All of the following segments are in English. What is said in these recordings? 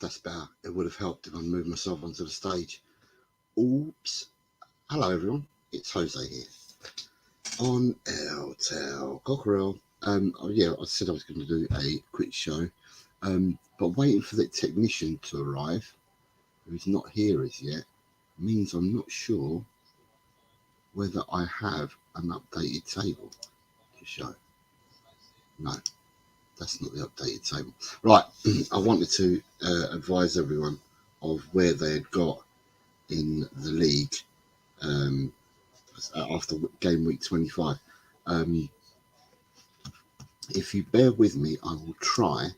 That's better. It would have helped if I moved myself onto the stage. Oops. Hello, everyone. It's Jose here on Eltel Cockerel. Yeah, I said I was going to do a quick show, but waiting for the technician to arrive, who's not here as yet, means I'm not sure whether I have an updated table to show. No, that's not the updated table. Right, I wanted to advise everyone of where they had got in the league after game week 25. If you bear with me, I will try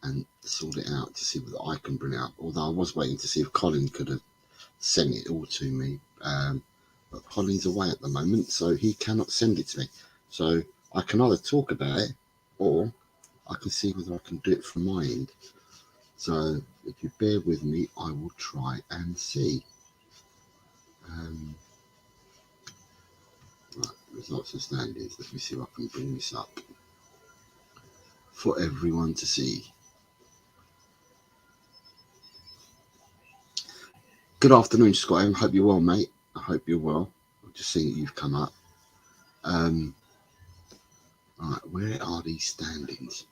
and sort it out to see whether I can bring it up. Although I was waiting to see if Colin could have sent it all to me. But Colin's away at the moment, so he cannot send it to me. So I can either talk about it or I can see whether I can do it from my end. So if you bear with me, I will try and see. Right, results and standings. Let me see if I can bring this up for everyone to see. Good afternoon, Scott. I hope you're well, mate. I hope you're well. I've just seen that you've come up. Right, where are these standings?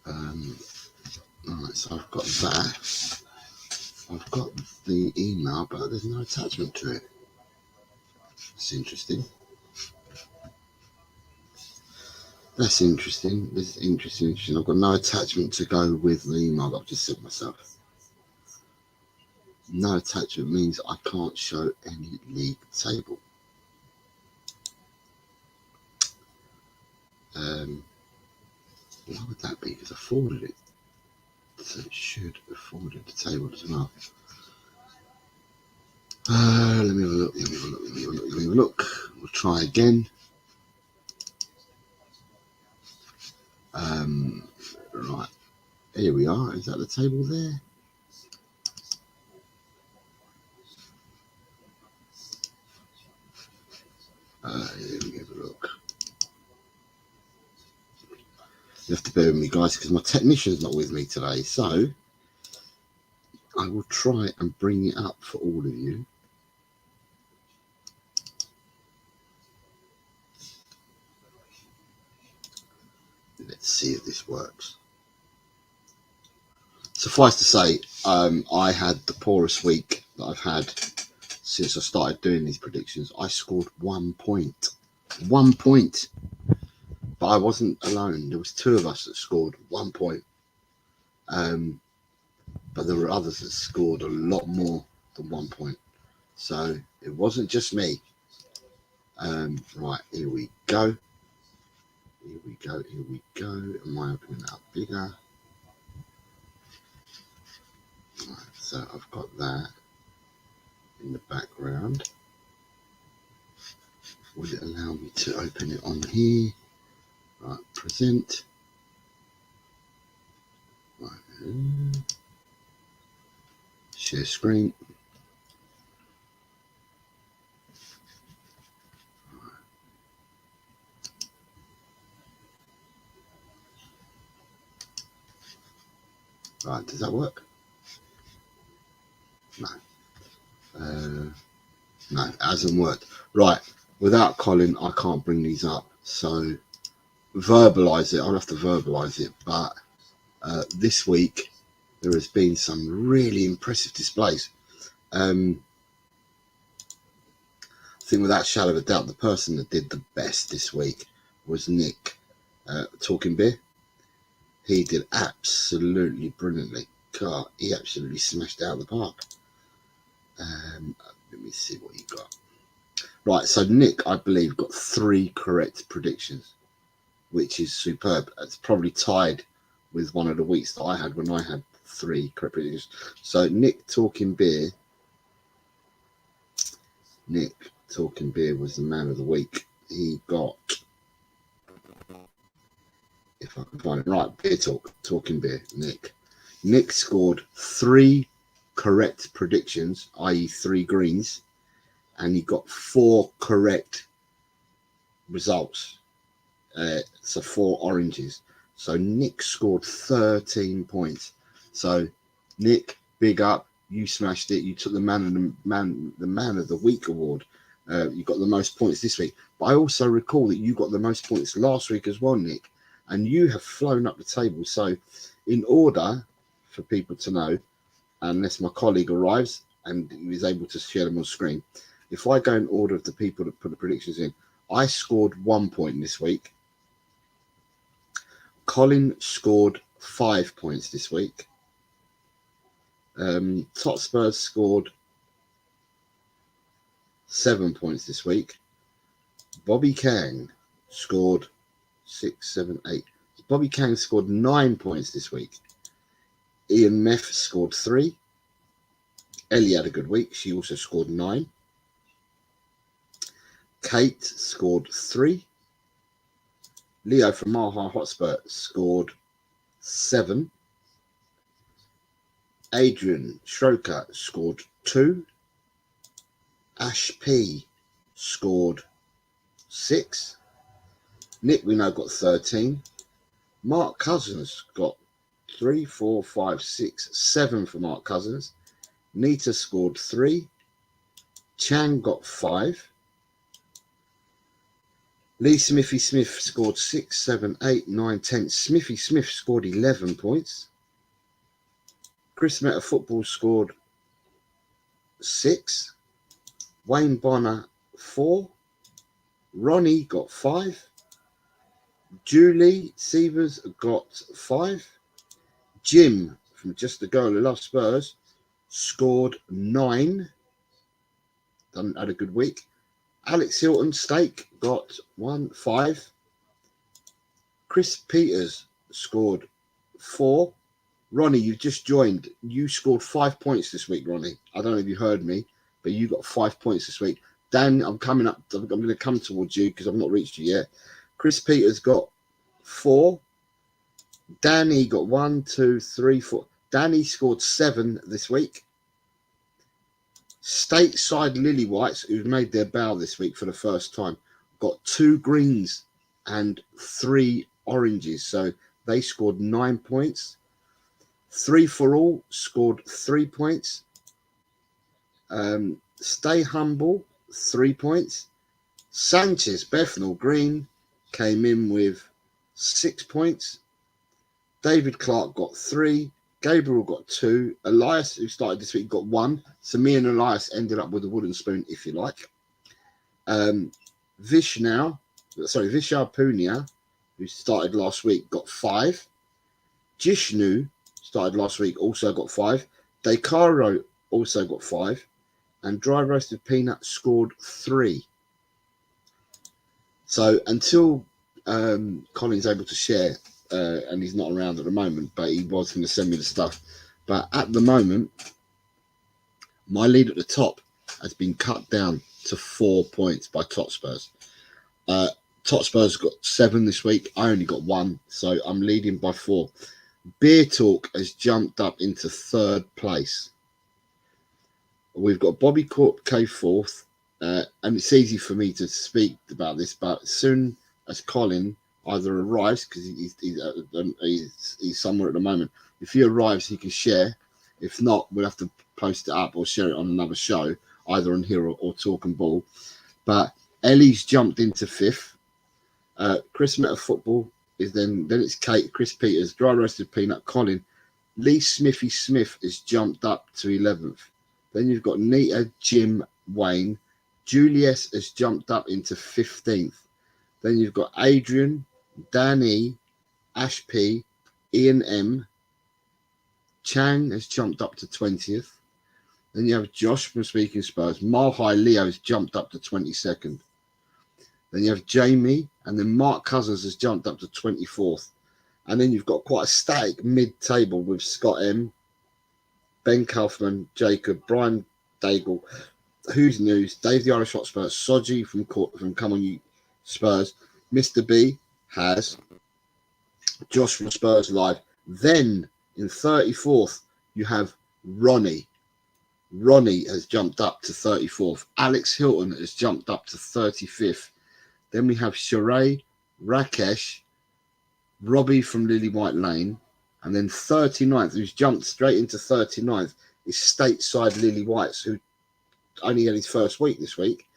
Right, so I've got that. I've got the email, but there's no attachment to it. That's interesting. That's interesting. This is interesting. I've got no attachment to go with the email that I've just sent myself. No attachment means I can't show any league table. Why would that be? Because I forwarded it. So it should have forwarded the table as well. Let me have a look. We'll try again. Right. Here we are. Is that the table there? Let me have a look. You have to bear with me, guys, because my technician's not with me today. So I will try and bring it up for all of you. Let's see if this works. Suffice to say, I had the poorest week that I've had since I started doing these predictions. I scored 1 point. 1 point. But I wasn't alone. There was two of us that scored 1 point. But there were others that scored a lot more than 1 point. So it wasn't just me. Right, here we go. Here we go. Am I opening it up bigger? Right, so I've got that in the background. Will it allow me to open it on here? Right, present. Right, share screen. Right, does that work? No. No, it hasn't worked. Right, without Colin, I can't bring these up. So verbalize it. I'll have to verbalize it. But this week, there has been some really impressive displays. I think without a shadow of a doubt, the person that did the best this week was Nick Talking Beer. He did absolutely brilliantly. God, he absolutely smashed out of the park. Let me see what he got. Right, so Nick, I believe, got 3 correct predictions, which is superb. It's probably tied with one of the weeks that I had when I had 3 correct predictions. So Nick Talking Beer was the man of the week. He got, if I can find it right, Talking Beer, Nick. Nick scored 3 correct predictions, i.e. 3 greens, and he got 4 correct results. So 4 oranges. So Nick scored 13 points. So Nick, big up. You smashed it. You took the man of the week award. You got the most points this week. But I also recall that you got the most points last week as well, Nick. And you have flown up the table. So in order for people to know, unless my colleague arrives and is able to share them on screen, if I go in order of the people that put the predictions in, I scored 1 point this week. Colin scored 5 points this week. Tot Spurs scored 7 points this week. Bobby Kang scored 6, 7, 8. Bobby Kang scored 9 points this week. Ian Meth scored 3. Ellie had a good week. She also scored 9. Kate scored 3. Leo from Mile High Hotspur scored 7. Adrian Schroker scored 2. Ash P scored 6. Nick, we know, got 13. Mark Cousins got 3, 4, 5, 6, 7 for Mark Cousins. Nita scored 3. Chang got 5. Lee Smithy Smith scored 6, 7, 8, 9, 10. Smithy Smith scored 11 points. Chris Meta Football scored 6. Wayne Bonner 4. Ronnie got 5. Julie Sievers got 5. Jim from Just a Girl Who Loves Spurs scored 9. Had a good week. Alex Hilton Stake got 5. Chris Peters scored 4. Ronnie, you've just joined. You scored 5 points this week, Ronnie. I don't know if you heard me, but you got 5 points this week. Dan, I'm coming up. I'm going to come towards you because I've not reached you yet. Chris Peters got 4. Danny got 1, 2, 3, 4. Danny scored 7 this week. Stateside Lily Whites, who've made their bow this week for the first time, got 2 greens and 3 oranges. So they scored 9 points. 3 for All scored 3 points. Stay Humble, 3 points. Sanchez Bethnal Green came in with 6 points. David Clark got 3. Gabriel got 2. Elias, who started this week, got 1. So me and Elias ended up with a wooden spoon, if you like. Vishal Punia, who started last week, got 5. Jishnu started last week, also got 5. Decaro also got 5. And Dry Roasted Peanut scored 3. So until Colin's able to share, and he's not around at the moment, but he was going to send me the stuff. But at the moment, my lead at the top has been cut down to 4 points by Tot Spurs. Tot Spurs got 7 this week. I only got 1, so I'm leading by 4. Beer Talk has jumped up into 3rd place. We've got Bobby Corp K 4th, and it's easy for me to speak about this, but as soon as Colin either arrives, because he's somewhere at the moment, if he arrives, he can share. If not, we'll have to post it up or share it on another show, either on here or Talk and Ball. But Ellie's jumped into 5th. Chris Meta Football is then it's Kate, Chris Peters, Dry Roasted Peanut, Colin. Lee Smithy Smith has jumped up to 11th. Then you've got Nita, Jim, Wayne. Julius has jumped up into 15th. Then you've got Adrian, Danny, Ash P, Ian M. Chang has jumped up to 20th. Then you have Josh from Speaking Spurs. Mile High Leo has jumped up to 22nd. Then you have Jamie, and then Mark Cousins has jumped up to 24th. And then you've got quite a static mid-table with Scott M, Ben Kaufman, Jacob, Brian Daigle, Who's News, Dave the Irish Hotspur, Soji from Come On You Spurs, Mr. B has Josh from Spurs Live. Then in 34th, you have Ronnie. Ronnie has jumped up to 34th. Alex Hilton has jumped up to 35th. Then we have Sheree, Rakesh, Robbie from Lily White Lane, and then 39th, who's jumped straight into 39th, is Stateside Lily Whites, who only had his first week this week.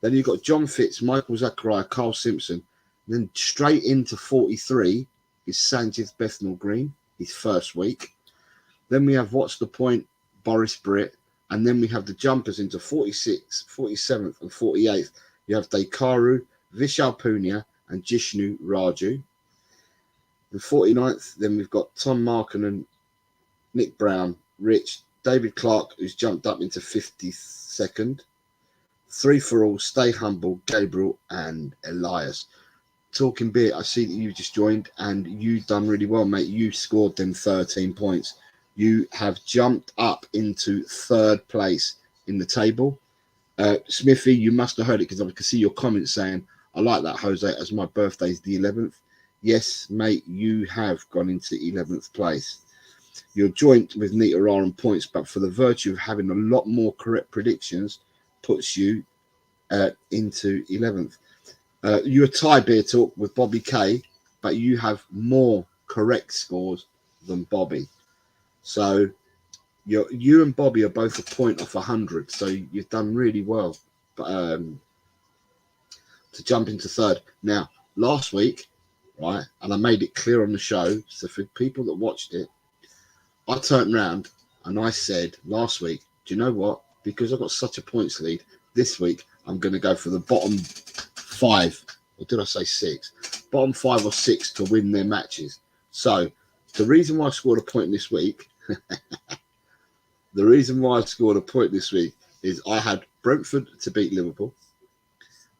Then you've got John Fitz, Michael Zachariah, Carl Simpson. And then straight into 43 is Sanchez Bethnal Green, his first week. Then we have What's the Point, Boris Britt. And then we have the jumpers into 46th, 47th, and 48th. You have Dekaru, Vishal Punia, and Jishnu Raju. The 49th, then we've got Tom Markinen, Nick Brown, Rich, David Clark, who's jumped up into 52nd. Three for all, Stay Humble, Gabriel, and Elias. Talking Beer, I see that you just joined, and you've done really well, mate. You scored them 13 points. You have jumped up into third place in the table. Smithy, you must have heard it because I can see your comments saying, I like that, Jose, as my birthday's the 11th. Yes, mate, you have gone into 11th place. You're joint with Nita R on points, but for the virtue of having a lot more correct predictions, puts you into 11th. You're a tie Beer Talk with Bobby K, but you have more correct scores than Bobby. So you and Bobby are both a point off 100. So you've done really well to jump into third. Now, last week, right, and I made it clear on the show, so for people that watched it, I turned around and I said last week, do you know what? Because I've got such a points lead, this week I'm going to go for the bottom 5, or did I say 6? Bottom 5 or 6 to win their matches. So the reason why I scored a point this week, is I had Brentford to beat Liverpool.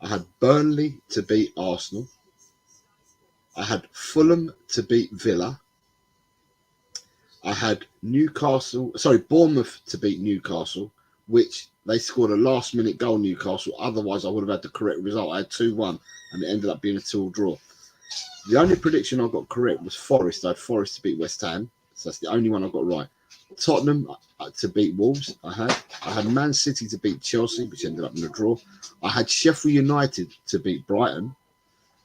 I had Burnley to beat Arsenal. I had Fulham to beat Villa. I had Bournemouth to beat Newcastle, which they scored a last-minute goal, Newcastle. Otherwise, I would have had the correct result. I had 2-1, and it ended up being a 2-2 draw. The only prediction I got correct was Forest. I had Forest to beat West Ham, so that's the only one I got right. Tottenham to beat Wolves, I had Man City to beat Chelsea, which ended up in a draw. I had Sheffield United to beat Brighton.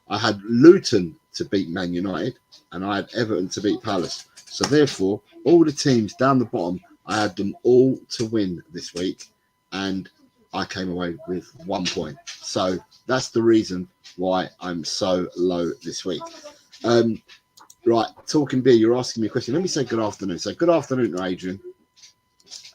I had Luton to beat Man United, and I had Everton to beat Palace. So therefore, all the teams down the bottom, I had them all to win this week, and I came away with 1 point. So that's the reason why I'm so low this week. Right, Talking Beer, you're asking me a question. Let me say good afternoon. So good afternoon to Adrian.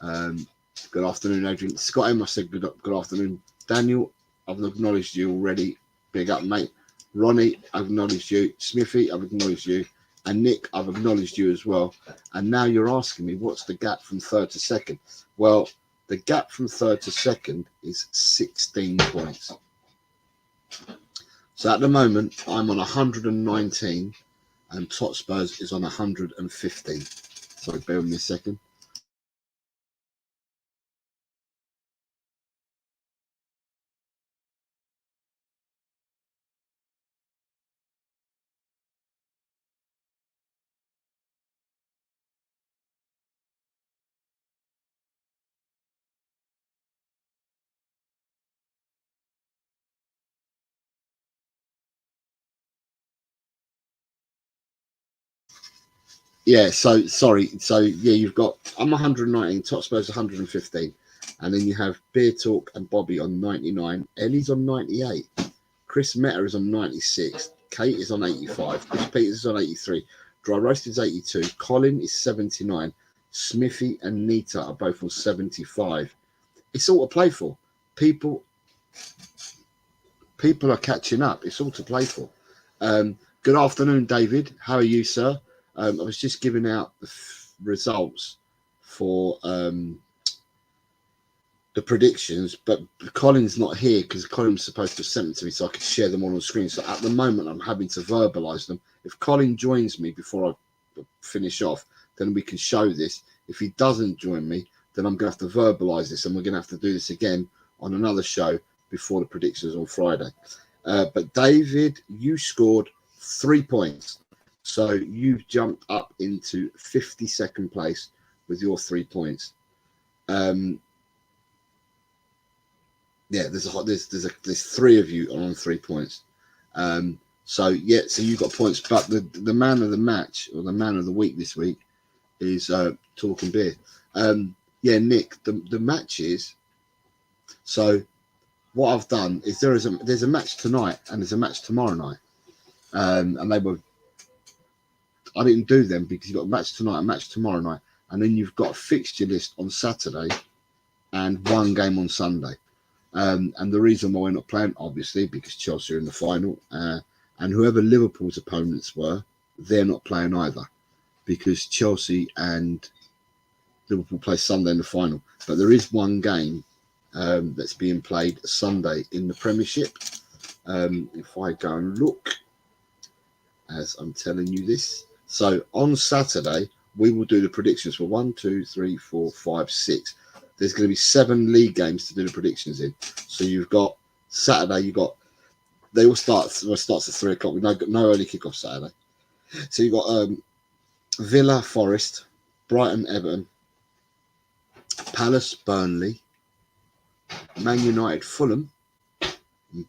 Good afternoon, Adrian. Scott M, I said good afternoon. Daniel, I've acknowledged you already. Big up, mate. Ronnie, I've acknowledged you. Smithy, I've acknowledged you. And Nick, I've acknowledged you as well. And now you're asking me, what's the gap from third to second? Well, the gap from third to second is 16 points. So at the moment, I'm on 119 and Totspurs is on 115. Sorry, bear with me a second. Yeah, so sorry. So yeah, you've got I'm 119, Totspurs 115, and then you have Beer Talk and Bobby on 99. Ellie's on 98. Chris Meta is on 96. Kate is on 85. Chris Peters is on 83. Dry Roast is 82. Colin is 79. Smithy and Nita are both on 75. It's all to play for. People are catching up. It's all to play for. Good afternoon, David. How are you, sir? I was just giving out the results for the predictions, but Colin's not here because Colin's supposed to have sent them to me so I could share them all on the screen. So at the moment, I'm having to verbalise them. If Colin joins me before I finish off, then we can show this. If he doesn't join me, then I'm going to have to verbalise this, and we're going to have to do this again on another show before the predictions on Friday. But David, you scored 3 points. So you've jumped up into 52nd place with your 3 points. Yeah, there's 3 of you on 3 points. So yeah, so you got points, but the man of the match or the man of the week this week is Talking Beer. Yeah, Nick, the match is, so what I've done is there's a match tonight and there's a match tomorrow night, and I didn't do them because you've got a match tonight, a match tomorrow night, and then you've got a fixture list on Saturday and one game on Sunday. And the reason why we're not playing, obviously, because Chelsea are in the final, and whoever Liverpool's opponents were, they're not playing either, because Chelsea and Liverpool play Sunday in the final. But there is one game that's being played Sunday in the Premiership. If I go and look, as I'm telling you this, so on Saturday we will do the predictions for 1, 2, 3, 4, 5, 6. There's going to be 7 league games to do the predictions in. So you've got Saturday. They all starts at 3 o'clock. No early kickoff Saturday. So you've got Villa, Forest, Brighton, Everton, Palace, Burnley, Man United, Fulham,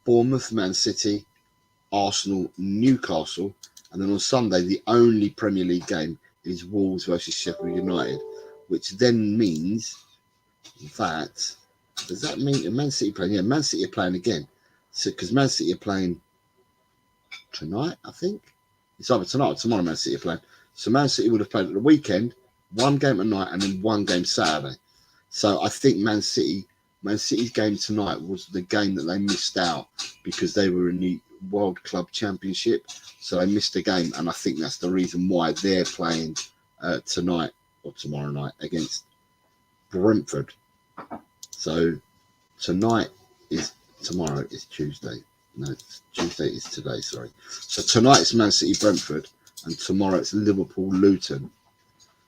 Bournemouth, Man City, Arsenal, Newcastle, and then on Sunday the only Premier League game is Wolves versus Sheffield United, which then means that, does that mean Man City playing? Yeah, Man City are playing again. So because Man City are playing tonight, I think it's either tonight or tomorrow. Man City are playing. So Man City would have played at the weekend, one game at night, and then one game Saturday. So I think Man City's game tonight was the game that they missed out because they were in the World Club Championship, so they missed a game, and I think that's the reason why they're playing tonight or tomorrow night against Brentford. So tomorrow is Tuesday. No, Tuesday is today, sorry. So tonight it's Man City Brentford, and tomorrow it's Liverpool Luton.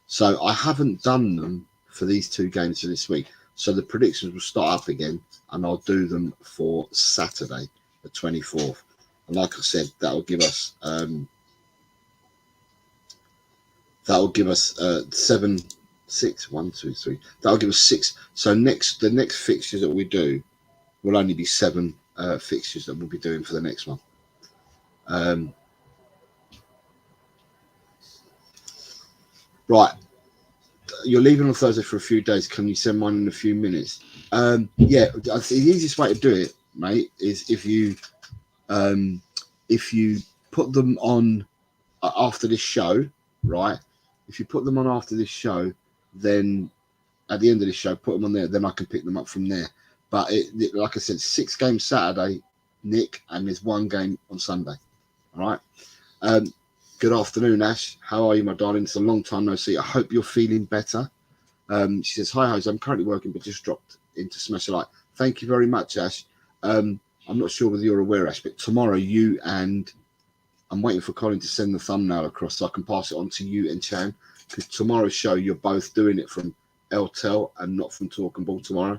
So I haven't done them for these 2 games for this week. So the predictions will start up again, and I'll do them for Saturday, the 24th. And like I said, that will give us 7, 6, 1, 2, 3. That'll give us 6. So the next fixtures that we do will only be 7 fixtures that we'll be doing for the next one. Right, you're leaving on Thursday for a few days. Can you send mine in a few minutes? Yeah, I think the easiest way to do it, mate, is if you put them on after this show, right? If you put them on after this show, then at the end of this show, put them on there. Then I can pick them up from there. But like I said, 6 games Saturday, Nick, and there's 1 game on Sunday. All right. Good afternoon, Ash. How are you, my darling? It's a long time no see. I hope you're feeling better. She says, hi, Jose. I'm currently working, but just dropped into Smash a Like. Thank you very much, Ash. I'm not sure whether you're aware, Ash, but tomorrow you and I'm waiting for Colin to send the thumbnail across so I can pass it on to you and Chan, because tomorrow's show you're both doing it from LTEL and not from Talking Ball tomorrow.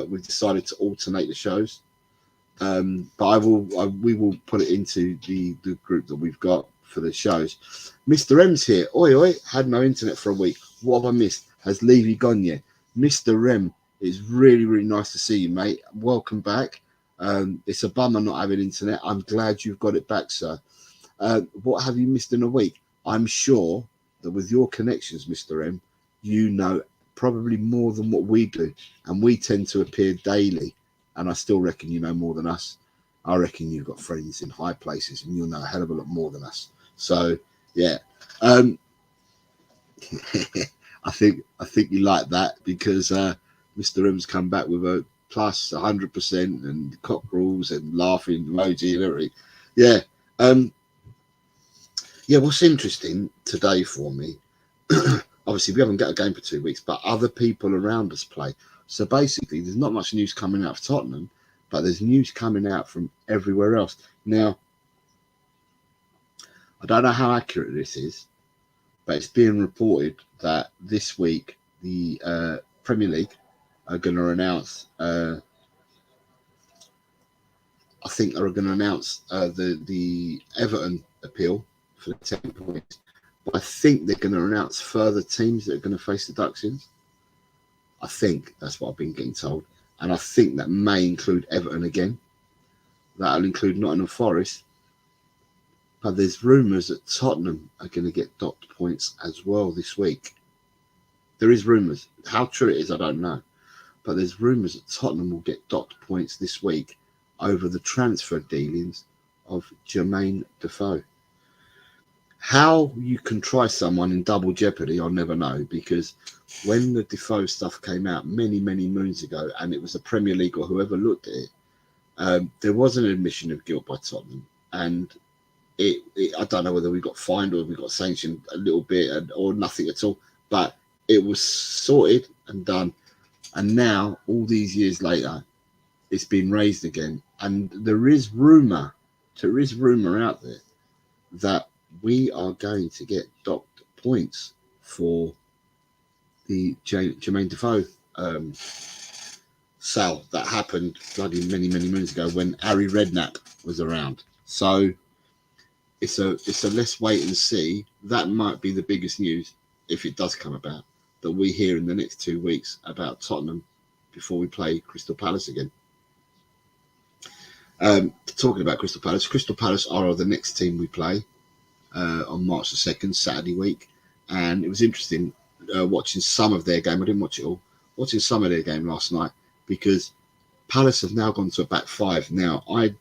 We've decided to alternate the shows, but we will put it into the group that we've got for the shows. Mr. M's here. Oi, oi, had no internet for a week. What have I missed? Has Levy gone yet? Mr. M, it's really, really nice to see you, mate. Welcome back. It's a bummer not having internet. I'm glad you've got it back, sir. What have you missed in a week? I'm sure that with your connections, Mr. M, you know probably more than what we do, and we tend to appear daily, and I still reckon you know more than us. I reckon you've got friends in high places and you'll know a hell of a lot more than us. So yeah, I think you like that because Mr. M's come back with a plus 100% and cockerels and laughing emoji and everything. Yeah. Yeah, what's interesting today for me, obviously we haven't got a game for 2 weeks, but other people around us play. So basically there's not much news coming out of Tottenham, but there's news coming out from everywhere else. Now, I don't know how accurate this is, but it's being reported that this week the Premier League are going to announce, I think they're going to announce the Everton appeal for the 10 points. But I think they're going to announce further teams that are going to face the Ducks in. I think that's what I've been getting told. And I think that may include Everton again. That'll include Nottingham Forest. But there's rumours that Tottenham are going to get docked points as well this week. There is rumours. How true it is, I don't know. But there's rumours that Tottenham will get docked points this week over the transfer dealings of Jermaine Defoe. How you can try someone in double jeopardy, I'll never know, because when the Defoe stuff came out many moons ago, and it was the Premier League or whoever looked at it, there was an admission of guilt by Tottenham, and I don't know whether we got fined or we got sanctioned a little bit or nothing at all, but it was sorted and done. And now, all these years later, it's been raised again. And there is rumour out there that we are going to get docked points for the Jermaine Defoe sale that happened bloody many moons ago when Harry Redknapp was around. So it's a let's wait and see. That might be the biggest news, if it does come about, that we hear in the next 2 weeks about Tottenham before we play Crystal Palace again. Talking about Crystal Palace are the next team we play on March the 2nd, Saturday week. And it was interesting watching some of their game. I didn't watch it all. Watching some of their game last night, because Palace have now gone to a back five. Now, I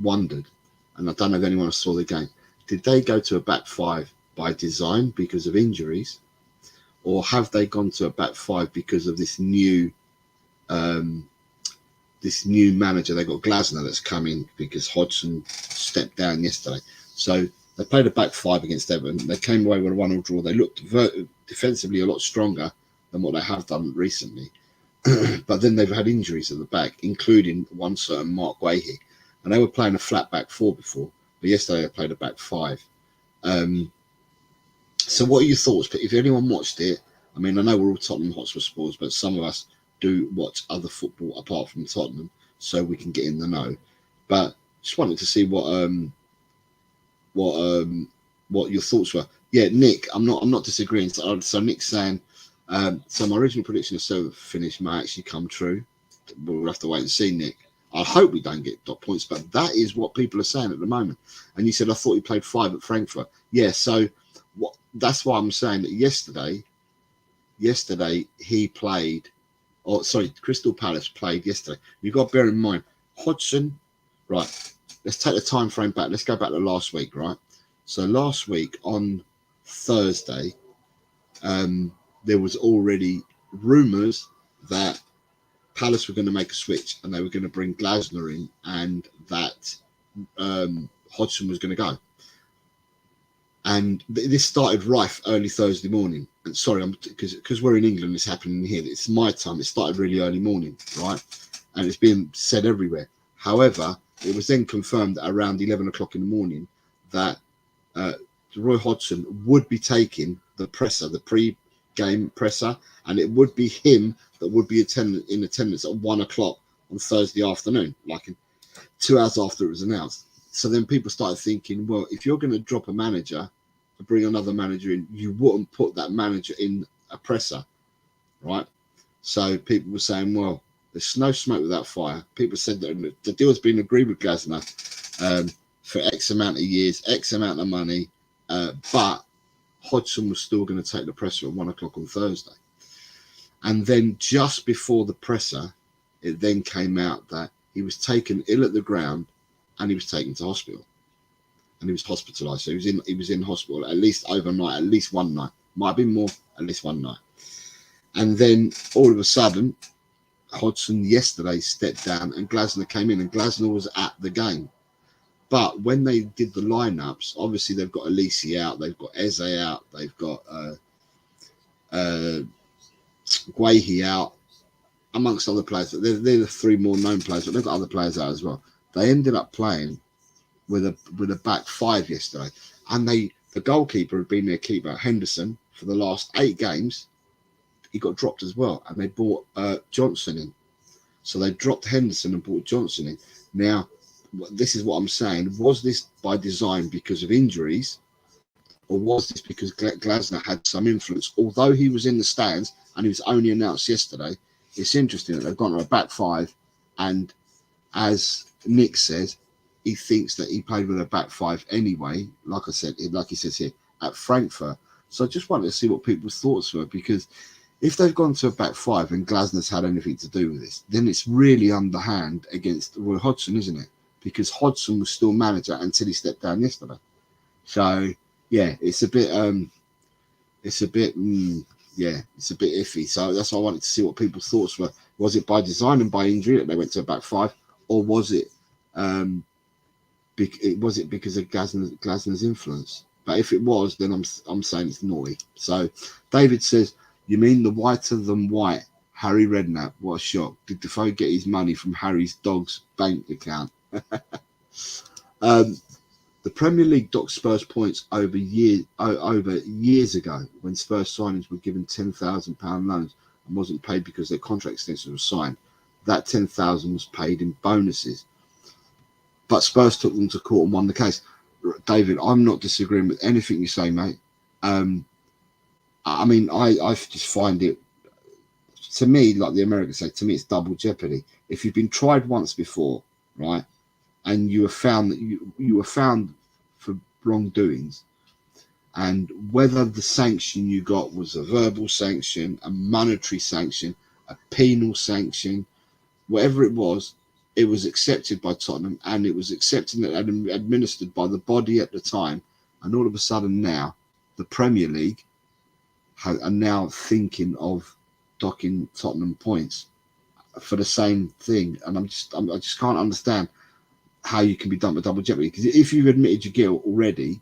wondered, and I don't know if anyone saw the game, did they go to a back five by design because of injuries, or have they gone to a back five because of this new manager? They got Glasner that's coming because Hodgson stepped down yesterday. So they played a back five against Everton. They came away with a 1-1 draw. They looked defensively a lot stronger than what they have done recently. But then they've had injuries at the back, including one certain Mark Guehi. And they were playing a flat back four before, but yesterday they played a back five. So what are your thoughts? If anyone watched it, I mean, I know we're all Tottenham Hotspur supporters, but some of us do watch other football apart from Tottenham, so we can get in the know. But just wanted to see what your thoughts were. Yeah, Nick, I'm not disagreeing. So Nick's saying, so my original prediction of 7th finish may actually come true. We'll have to wait and see, Nick. I hope we don't get dot points, but that is what people are saying at the moment. And you said, I thought he played 5 at Frankfurt. Yeah, so that's why I'm saying that yesterday he played, Crystal Palace played yesterday. You've got to bear in mind, Hodgson, right, let's take the time frame back. Let's go back to last week, right? So last week on Thursday, there was already rumours that Palace were going to make a switch and they were going to bring Glasner in, and that Hodgson was going to go. And this started rife early Thursday morning. And sorry, because we're in England, it's happening here. It's my time. It started really early morning, right? And it's being said everywhere. However, it was then confirmed at around 11 o'clock in the morning that Roy Hodgson would be taking the presser, the pre-game presser, and it would be him that would be in attendance at 1 o'clock on Thursday afternoon, like 2 hours after it was announced. So then people started thinking, well, if you're going to drop a manager and bring another manager in, you wouldn't put that manager in a presser, right? So people were saying, well, there's no smoke without fire. People said that the deal's been agreed with Glasner for X amount of years, X amount of money, but Hodgson was still going to take the presser at 1 o'clock on Thursday. And then just before the presser, it then came out that he was taken ill at the ground and he was taken to hospital. And he was hospitalised. So he was in hospital at least overnight, at least one night. Might have been more, at least one night. And then all of a sudden, Hodgson yesterday stepped down and Glasner came in, and Glasner was at the game. But when they did the lineups, obviously they've got Elise out, they've got Eze out, they've got Guehi out, amongst other players. They're the 3 more known players, but they've got other players out as well. They ended up playing with a back 5 yesterday, and the goalkeeper had been their keeper, Henderson, for the last 8 games. He got dropped as well, and they brought Johnson in. So they dropped Henderson and brought Johnson in. Now, this is what I'm saying. Was this by design because of injuries, or was this because Glasner had some influence? Although he was in the stands and he was only announced yesterday, it's interesting that they've gone to a back 5, and as Nick says, he thinks that he played with a back five anyway, like I said, like he says here, at Frankfurt. So I just wanted to see what people's thoughts were, because if they've gone to a back five and Glasner's had anything to do with this, then it's really underhand against Roy Hodgson, isn't it? Because Hodgson was still manager until he stepped down yesterday. So yeah, it's a bit iffy. So that's why I wanted to see what people's thoughts were. Was it by design and by injury that they went to a back five, or was it because of Glasner's influence? But if it was, then I'm saying it's naughty. So David says, you mean the whiter than white Harry Redknapp? What a shock. Did Defoe get his money from Harry's dog's bank account? The Premier League docked Spurs points over years ago when Spurs signings were given £10,000 loans and wasn't paid because their contract extensions were signed. That £10,000 was paid in bonuses. But Spurs took them to court and won the case. David, I'm not disagreeing with anything you say, mate. I mean, I just find it, to me, like the Americans say, to me it's double jeopardy. If you've been tried once before, right, and you were found that you were found for wrongdoings, and whether the sanction you got was a verbal sanction, a monetary sanction, a penal sanction, whatever it was accepted by Tottenham, and it was accepted and administered by the body at the time. And all of a sudden now, the Premier League are now thinking of docking Tottenham points for the same thing. And I just can't understand how you can be done with double jeopardy, because if you've admitted your guilt already,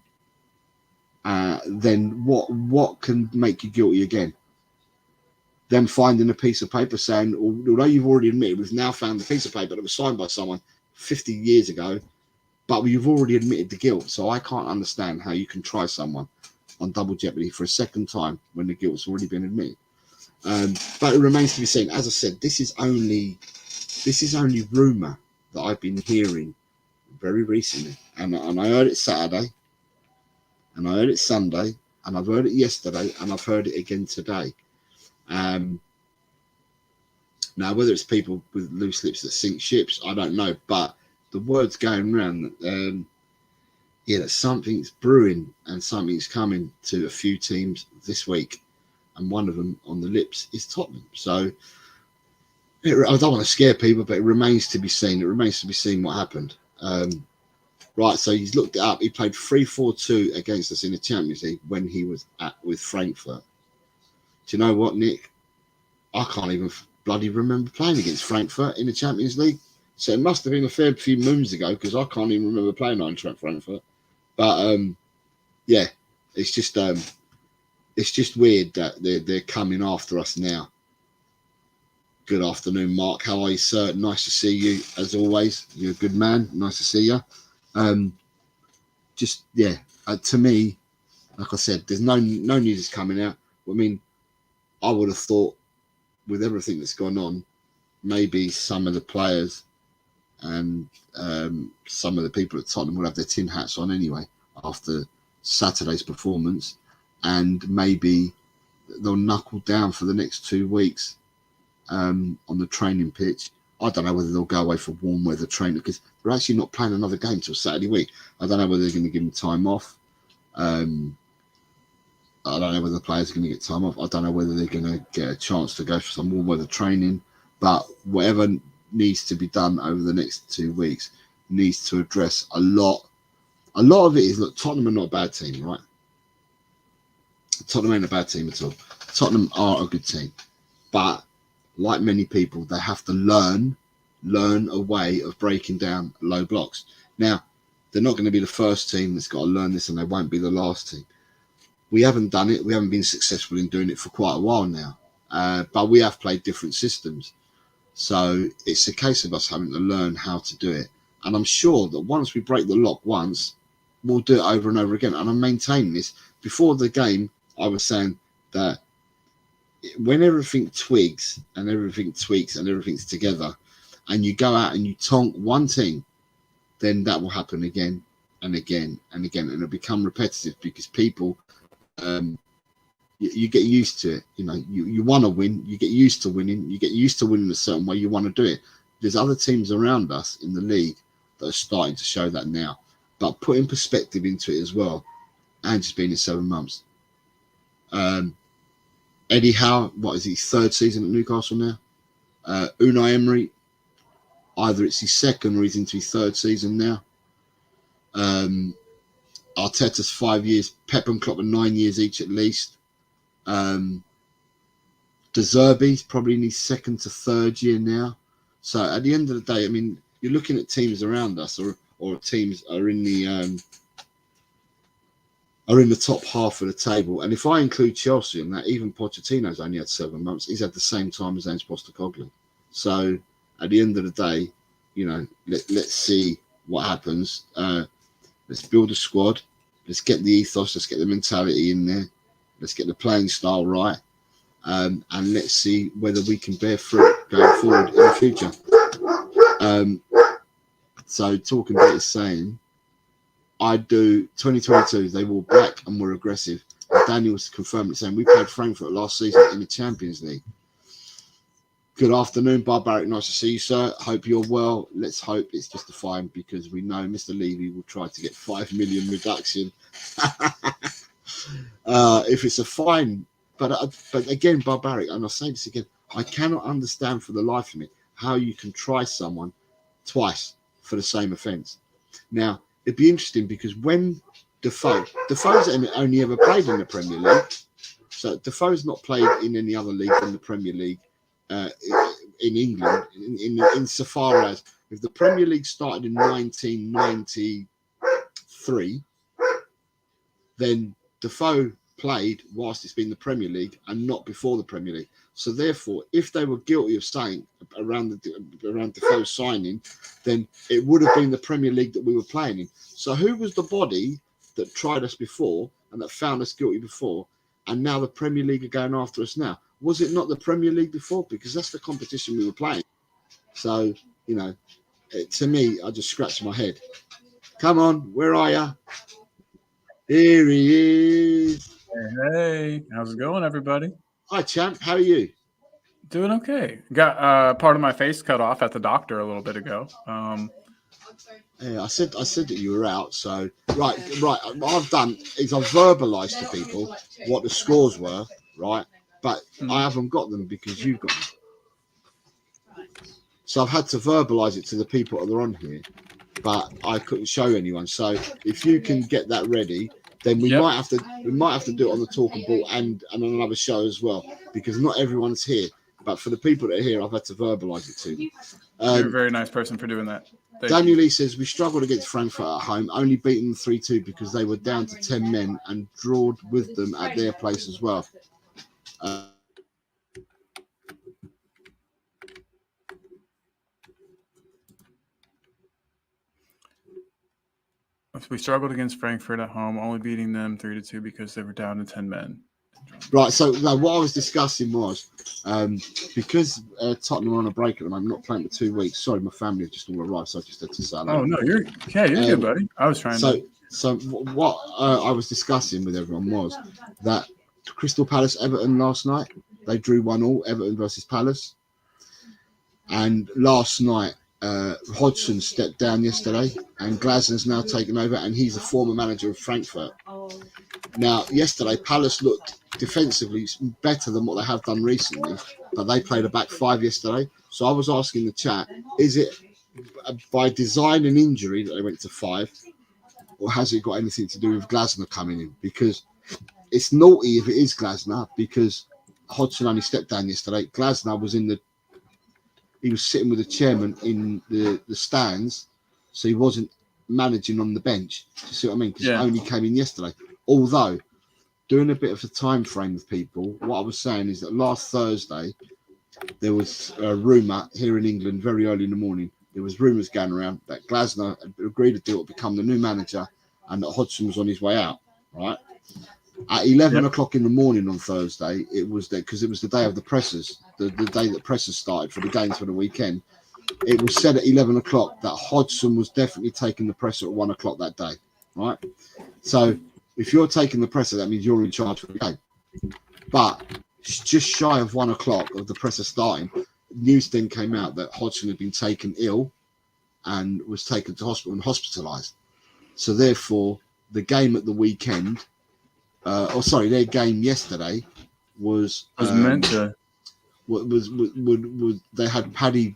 then what can make you guilty again? Them finding a piece of paper saying, although you've already admitted, we've now found the piece of paper that was signed by someone 50 years ago, but you've already admitted the guilt. So I can't understand how you can try someone on double jeopardy for a second time when the guilt's already been admitted. But it remains to be seen. As I said, this is only rumour that I've been hearing very recently, and I heard it Saturday, and I heard it Sunday, and I've heard it yesterday, and I've heard it again today. Now, whether it's people with loose lips that sink ships, I don't know, but the word's going around that that something's brewing and something's coming to a few teams this week, and one of them on the lips is Tottenham. So I don't want to scare people, but it remains to be seen. It remains to be seen what happened. Right, so he's looked it up. He played 3-4-2 against us in the Champions League when he was with Frankfurt. Do you know what, Nick? I can't even bloody remember playing against Frankfurt in the Champions League. So it must have been a fair few moons ago, because I can't even remember playing on Frankfurt. But it's just weird that they're coming after us now. Good afternoon, Mark. How are you, sir? Nice to see you, as always. You're a good man. Nice to see you. To me, like I said, there's no news is coming out. I mean, I would have thought, with everything that's gone on, maybe some of the players and some of the people at Tottenham will have their tin hats on anyway after Saturday's performance, and maybe they'll knuckle down for the next 2 weeks on the training pitch. I don't know whether they'll go away for warm weather training, because they're actually not playing another game till Saturday week. I don't know whether they're going to give them time off. I don't know whether the players are going to get time off. I don't know whether they're going to get a chance to go for some warm weather training. But whatever needs to be done over the next 2 weeks needs to address a lot. A lot of it is, look, Tottenham are not a bad team, right? Tottenham ain't a bad team at all. Tottenham are a good team. But like many people, they have to learn a way of breaking down low blocks. Now, they're not going to be the first team that's got to learn this, and they won't be the last team. We haven't done it. We haven't been successful in doing it for quite a while now. But we have played different systems. So it's a case of us having to learn how to do it. And I'm sure that once we break the lock once, we'll do it over and over again. And I'm maintaining this. Before the game, I was saying that when everything twigs and everything tweaks and everything's together, and you go out and you tonk one team, then that will happen again and again and again, and it'll become repetitive, because people, you get used to it. You know, you want to win, you get used to winning, you get used to winning a certain way, you want to do it. There's other teams around us in the league that are starting to show that now. But putting perspective into it as well, Ange's been in 7 months. Eddie Howe, what is his 3rd season at Newcastle now? Unai Emery, either it's his 2nd or he's into his 3rd season now. Arteta's 5 years, Pep and Klopp are 9 years each at least. De Zerbi's probably in his 2nd to 3rd year now. So at the end of the day, I mean, you're looking at teams around us, or teams are in the top half of the table. And if I include Chelsea in that, even Pochettino's only had 7 months. He's had the same time as Ange Postecoglou. So at the end of the day, you know, let's see what happens. Let's build a squad. Let's get the ethos. Let's get the mentality in there. Let's get the playing style right. And let's see whether we can bear fruit going forward in the future. So talking about his saying, I do 2022, they wore black and were aggressive. And Daniel's confirmed it, saying we played Frankfurt last season in the Champions League. Good afternoon, Barbaric. Nice to see you, sir. Hope you're well. Let's hope it's just a fine, because we know Mr. Levy will try to get 5 million reduction. If it's a fine. But again, Barbaric, and I'll say this again, I cannot understand for the life of me how you can try someone twice for the same offence. Now, it'd be interesting, because when Defoe's only ever played in the Premier League. So Defoe's not played in any other league than the Premier League in England, insofar as if the Premier League started in 1993, then Defoe played whilst it's been the Premier League and not before the Premier League. So therefore, if they were guilty of saying around Defoe's signing, then it would have been the Premier League that we were playing in. So who was the body that tried us before and that found us guilty before, and now the Premier League are going after us now? Was it not the Premier League before? Because that's the competition we were playing. So, you know, to me, I just scratch my head. Come on, where are you? Here he is. Hey, how's it going, everybody? Hi, champ. How are you? Doing okay. Got part of my face cut off at the doctor a little bit ago. Yeah, I said that you were out. So right. What I've done is I've verbalised to people what the scores were, right? But I haven't got them because you've got them. So I've had to verbalise it to the people that are on here, but I couldn't show anyone. So if you can get that ready, then we might have to do it on the Talking Ball and on another show as well, because not everyone's here. But for the people that are here, I've had to verbalise it to them. You're a very nice person for doing that. Daniel Lee says we struggled against Frankfurt at home, only beating them 3-2 because they were down to 10 men and drawed with them at their place as well. We struggled against Frankfurt at home, only beating them 3-2 because they were down to 10 men. Right, so what I was discussing was because Tottenham are on a break at the moment, not playing for 2 weeks. Sorry, my family have just all arrived, so I just had to say that. Oh no, you're good, buddy. I was trying to. So what I was discussing with everyone was that Crystal Palace Everton last night, they drew 1-1, Everton versus Palace, and last night Hodgson stepped down yesterday, and Glasner's now taken over, and he's a former manager of Frankfurt. Now, yesterday, Palace looked defensively better than what they have done recently, but they played a back five yesterday. So I was asking the chat, is it by design and injury that they went to 5, or has it got anything to do with Glasner coming in? Because it's naughty if it is Glasner, because Hodgson only stepped down yesterday. Glasner was he was sitting with the chairman in the stands, so he wasn't managing on the bench. Do you see what I mean? Because he only came in yesterday. Although, doing a bit of a time frame with people, what I was saying is that last Thursday, there was a rumour here in England very early in the morning. There was rumours going around that Glasner had agreed a deal to become the new manager and that Hodgson was on his way out, right? At 11 o'clock in the morning on Thursday, it was there because it was the day of the pressers, the day that pressers started for the games for the weekend. It was said at 11 o'clock that Hodgson was definitely taking the presser at 1 o'clock that day, right? So if you're taking the presser, that means you're in charge for the game. But just shy of 1 o'clock of the presser starting, news then came out that Hodgson had been taken ill and was taken to hospital and hospitalised. So therefore, the game at the weekend, their game yesterday was meant to. They had Paddy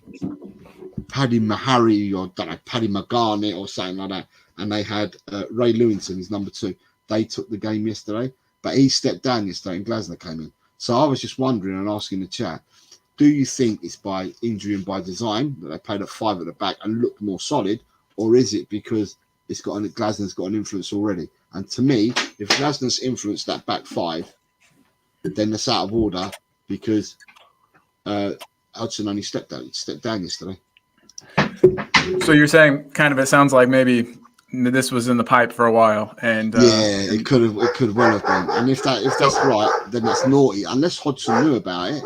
Mahari or Paddy Magarnett or something like that, and they had Ray Lewington, his number 2. They took the game yesterday, but he stepped down yesterday and Glasner came in. So I was just wondering and asking the chat, do you think it's by injury and by design that they played at 5 at the back and looked more solid, or is it because Glasner's got an influence already? And to me, if Glasner's influenced that back 5, then that's out of order because Hudson only stepped down yesterday. So you're saying it sounds like maybe this was in the pipe for a while, and it could well have been. And if that's right, then that's naughty. Unless Hodgson knew about it,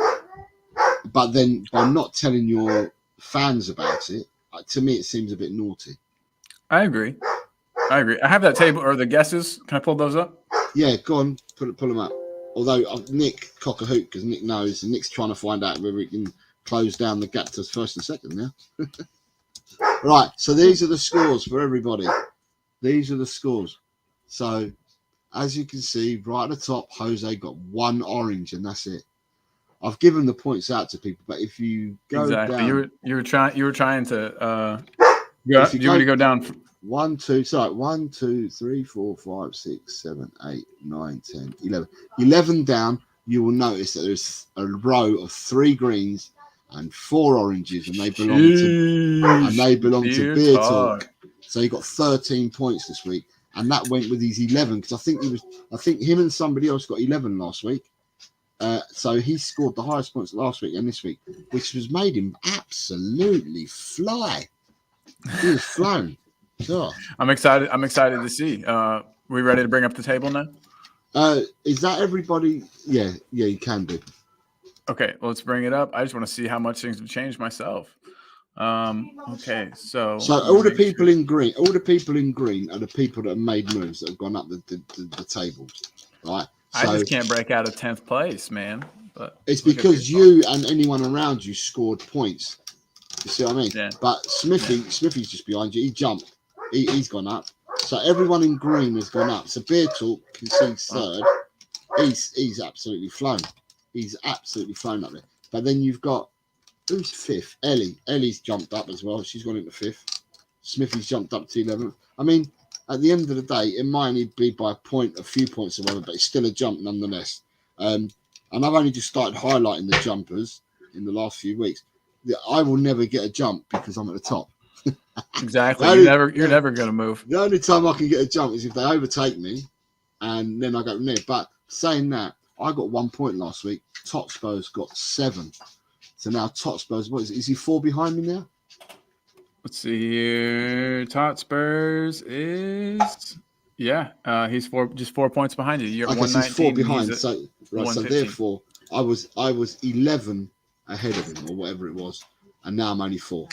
but then by not telling your fans about it, to me it seems a bit naughty. I agree. I have that table or the guesses. Can I pull those up? Yeah, go on, pull them up. Although Nick cock a hoop because Nick knows, and Nick's trying to find out whether he can close down the gap to first and second now. Right, so these are the scores for everybody. These are the scores. So, as you can see, right at the top, Jose got 1 orange, and that's it. I've given the points out to people, but if you go down, you were trying to. Do you want me to go down? 1, 2, 3, 4, 5, 6, 7, 8, 9, 10, 11. 11 down, you will notice that there's a row of 3 greens and 4 oranges, and they belong to Beer Talk. So he got 13 points this week, and that went with his 11 because I think him and somebody else got 11 last week. So he scored the highest points last week and this week, which has made him absolutely fly. He was flown. Sure. I'm excited to see. We ready to bring up the table now? Is that everybody? Yeah, you can do. Okay, well, let's bring it up. I just want to see how much things have changed myself. Okay, so all the people in green are the people that have made moves that have gone up the table, right? So, I just can't break out of 10th place, man. But it's because you and anyone around you scored points. You see what I mean? Yeah. But Smithy's just behind you. He jumped. He's gone up. So everyone in green has gone up. So Beer Talk can see 3rd. He's absolutely flown. He's absolutely flown up there. But then you've got who's 5th? Ellie. Ellie's jumped up as well. She's gone into 5th. Smithy's jumped up to 11th. I mean, at the end of the day, it might only be by a few points or whatever, but it's still a jump nonetheless. And I've only just started highlighting the jumpers in the last few weeks. I will never get a jump because I'm at the top. Exactly. You're never going to move. The only time I can get a jump is if they overtake me, and then I go from there. But saying that, I got 1 point last week. Totspur's got 7. So now Totspur's, what is he 4 behind me now? Let's see here. Totspurs is he's 4 points behind you. You're okay, 119. So he's 4 behind. So therefore I was 11 ahead of him or whatever it was, and now I'm only 4.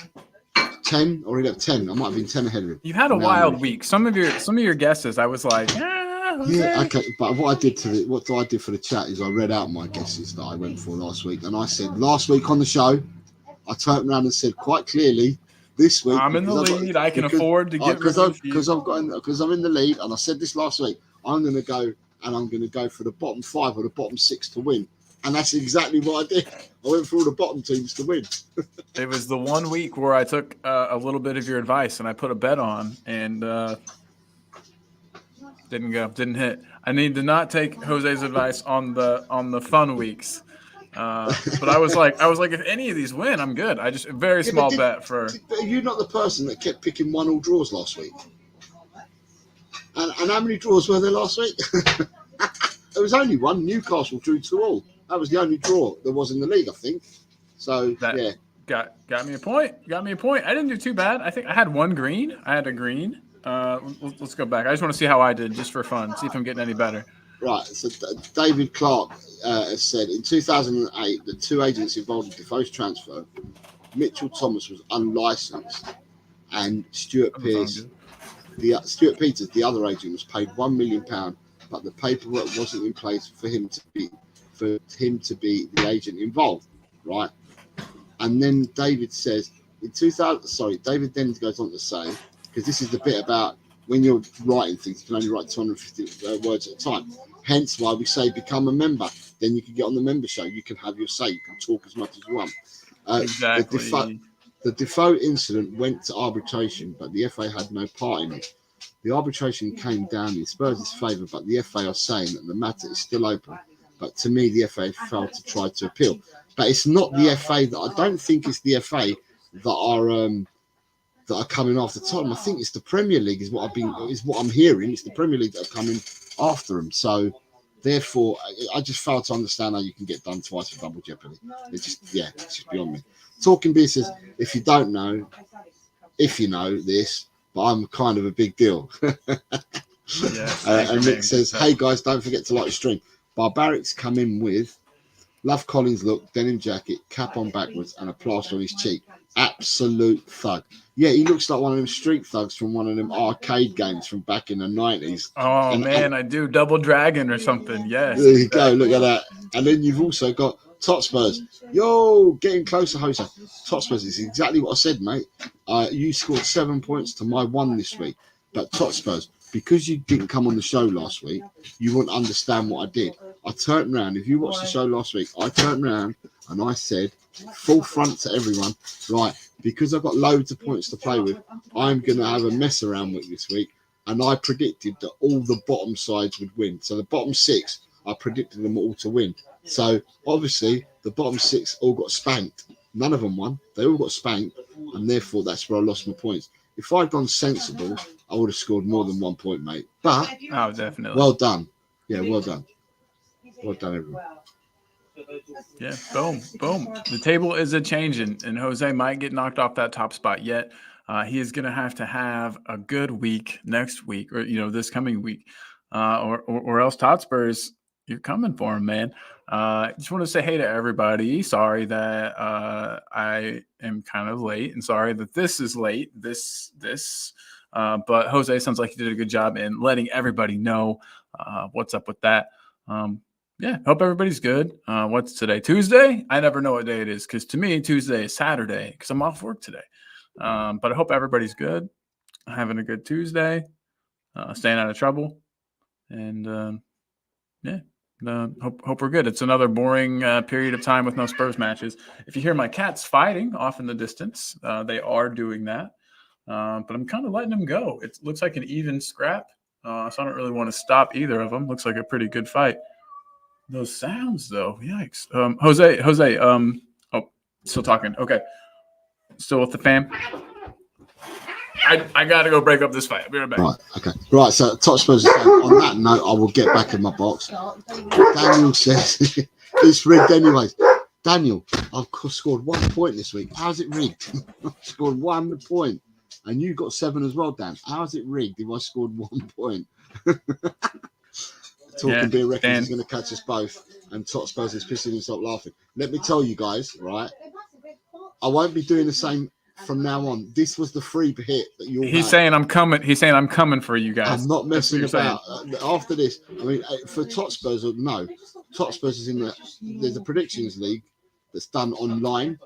10 or 10. I might have been 10 ahead of him. You had a wild week. Some of your guesses, I was like, Jose. Yeah, okay. But what I did for the chat is I read out my guesses that I went for last week, and I said last week on the show, I turned around and said quite clearly, this week I'm in the lead. I can afford to get because I'm in the lead, and I said this last week. I'm going to go for the bottom 5 or the bottom 6 to win. And that's exactly what I did. I went for all the bottom teams to win. It was the 1 week where I took a little bit of your advice and I put a bet on and didn't hit. I need to not take Jose's advice on the fun weeks. But I was like, if any of these win, I'm good. I just a very small bet for. But are you not the person that kept picking 1-all draws last week? And how many draws were there last week? There was only one. Newcastle drew 2-all. That was the only draw there was in the league, I think. So yeah, got me a point. Got me a point. I didn't do too bad. I think I had 1 green. I had a green. Let's go back. I just want to see how I did, just for fun. See if I'm getting any better. Right. So David Clark has said in 2008, the 2 agents involved in Defoe's transfer, Mitchell Thomas was unlicensed, and Stuart Peters, the other agent, was paid £1 million, but the paperwork wasn't in place for him to be the agent involved, right? And then David says in 2000. Sorry, David Dennis goes on to say, because this is the bit about when you're writing things, you can only write 250 words at a time. Hence why we say become a member. Then you can get on the member show. You can have your say. You can talk as much as you want. Exactly. The Defoe incident went to arbitration, but the FA had no part in it. The arbitration came down in Spurs' favour, but the FA are saying that the matter is still open. But to me, the FA failed to try to appeal. But it's not the FA that I don't think it's the FA that are coming after Tottenham. I think it's the Premier League is what I'm hearing. It's the Premier League that are coming after them. So therefore, I just fail to understand how you can get done twice for double jeopardy. It's just beyond me. Talking B says, if you don't know, if you know this, but I'm kind of a big deal. And Nick says, hey guys, don't forget to like the stream. Barbarics come in with Love Collins look, denim jacket, cap on backwards, and a plaster on his cheek. Absolute thug. Yeah, he looks like one of them street thugs from one of them arcade games from back in the 90s. Oh, man, I do. Double Dragon or something. Yes. There you go. Look at that. And then you've also got Totspurs. Yo, getting closer, Jose. Totspurs is exactly what I said, mate. You scored 7 points to my 1 this week. But Totspurs, because you didn't come on the show last week, you wouldn't understand what I did. I turned around. If you watched the show last week, I turned around and I said, full front to everyone, right, because I've got loads of points to play with, I'm going to have a mess around with this week. And I predicted that all the bottom sides would win. So the bottom 6, I predicted them all to win. So obviously the bottom 6 all got spanked. None of them won. They all got spanked. And therefore that's where I lost my points. If I'd gone sensible, I would have scored more than 1 point, mate. But definitely. Well done. Yeah, well done. Well done, everyone. Yeah, boom. The table is a changing, and Jose might get knocked off that top spot yet. He is going to have a good week next week, or this coming week, or else Totspurs, you're coming for him, man. Just want to say hey to everybody. Sorry that I am kind of late, and sorry that this is late. But Jose sounds like he did a good job in letting everybody know what's up with that. Yeah, hope everybody's good. What's today? Tuesday? I never know what day it is because to me, Tuesday is Saturday because I'm off work today. But I hope everybody's good, having a good Tuesday, staying out of trouble. And hope we're good. It's another boring period of time with no Spurs matches. If you hear my cats fighting off in the distance, they are doing that. But I'm kind of letting them go. It looks like an even scrap. So I don't really want to stop either of them. Looks like a pretty good fight. Those sounds, though, yikes. Jose, still talking. Okay. Still with the fam. I got to go break up this fight. I'll be right back. Right, okay. Right, so Totspurs, on that note, I will get back in my box. Daniel says, it's rigged anyways. Daniel, I've scored 1 point this week. How's it rigged? I've scored 1 point. And you got 7 as well, Dan. How's it rigged if I scored 1 point? Talking beer records is going to catch us both, and Totspurs is pissing himself laughing. Let me tell you guys, right? I won't be doing the same from now on. This was the free hit that you. He's saying I'm coming. He's saying I'm coming for you guys. I'm not messing about. After this, I mean, for Totspurs, no. Totspurs is in there's a predictions league that's done online,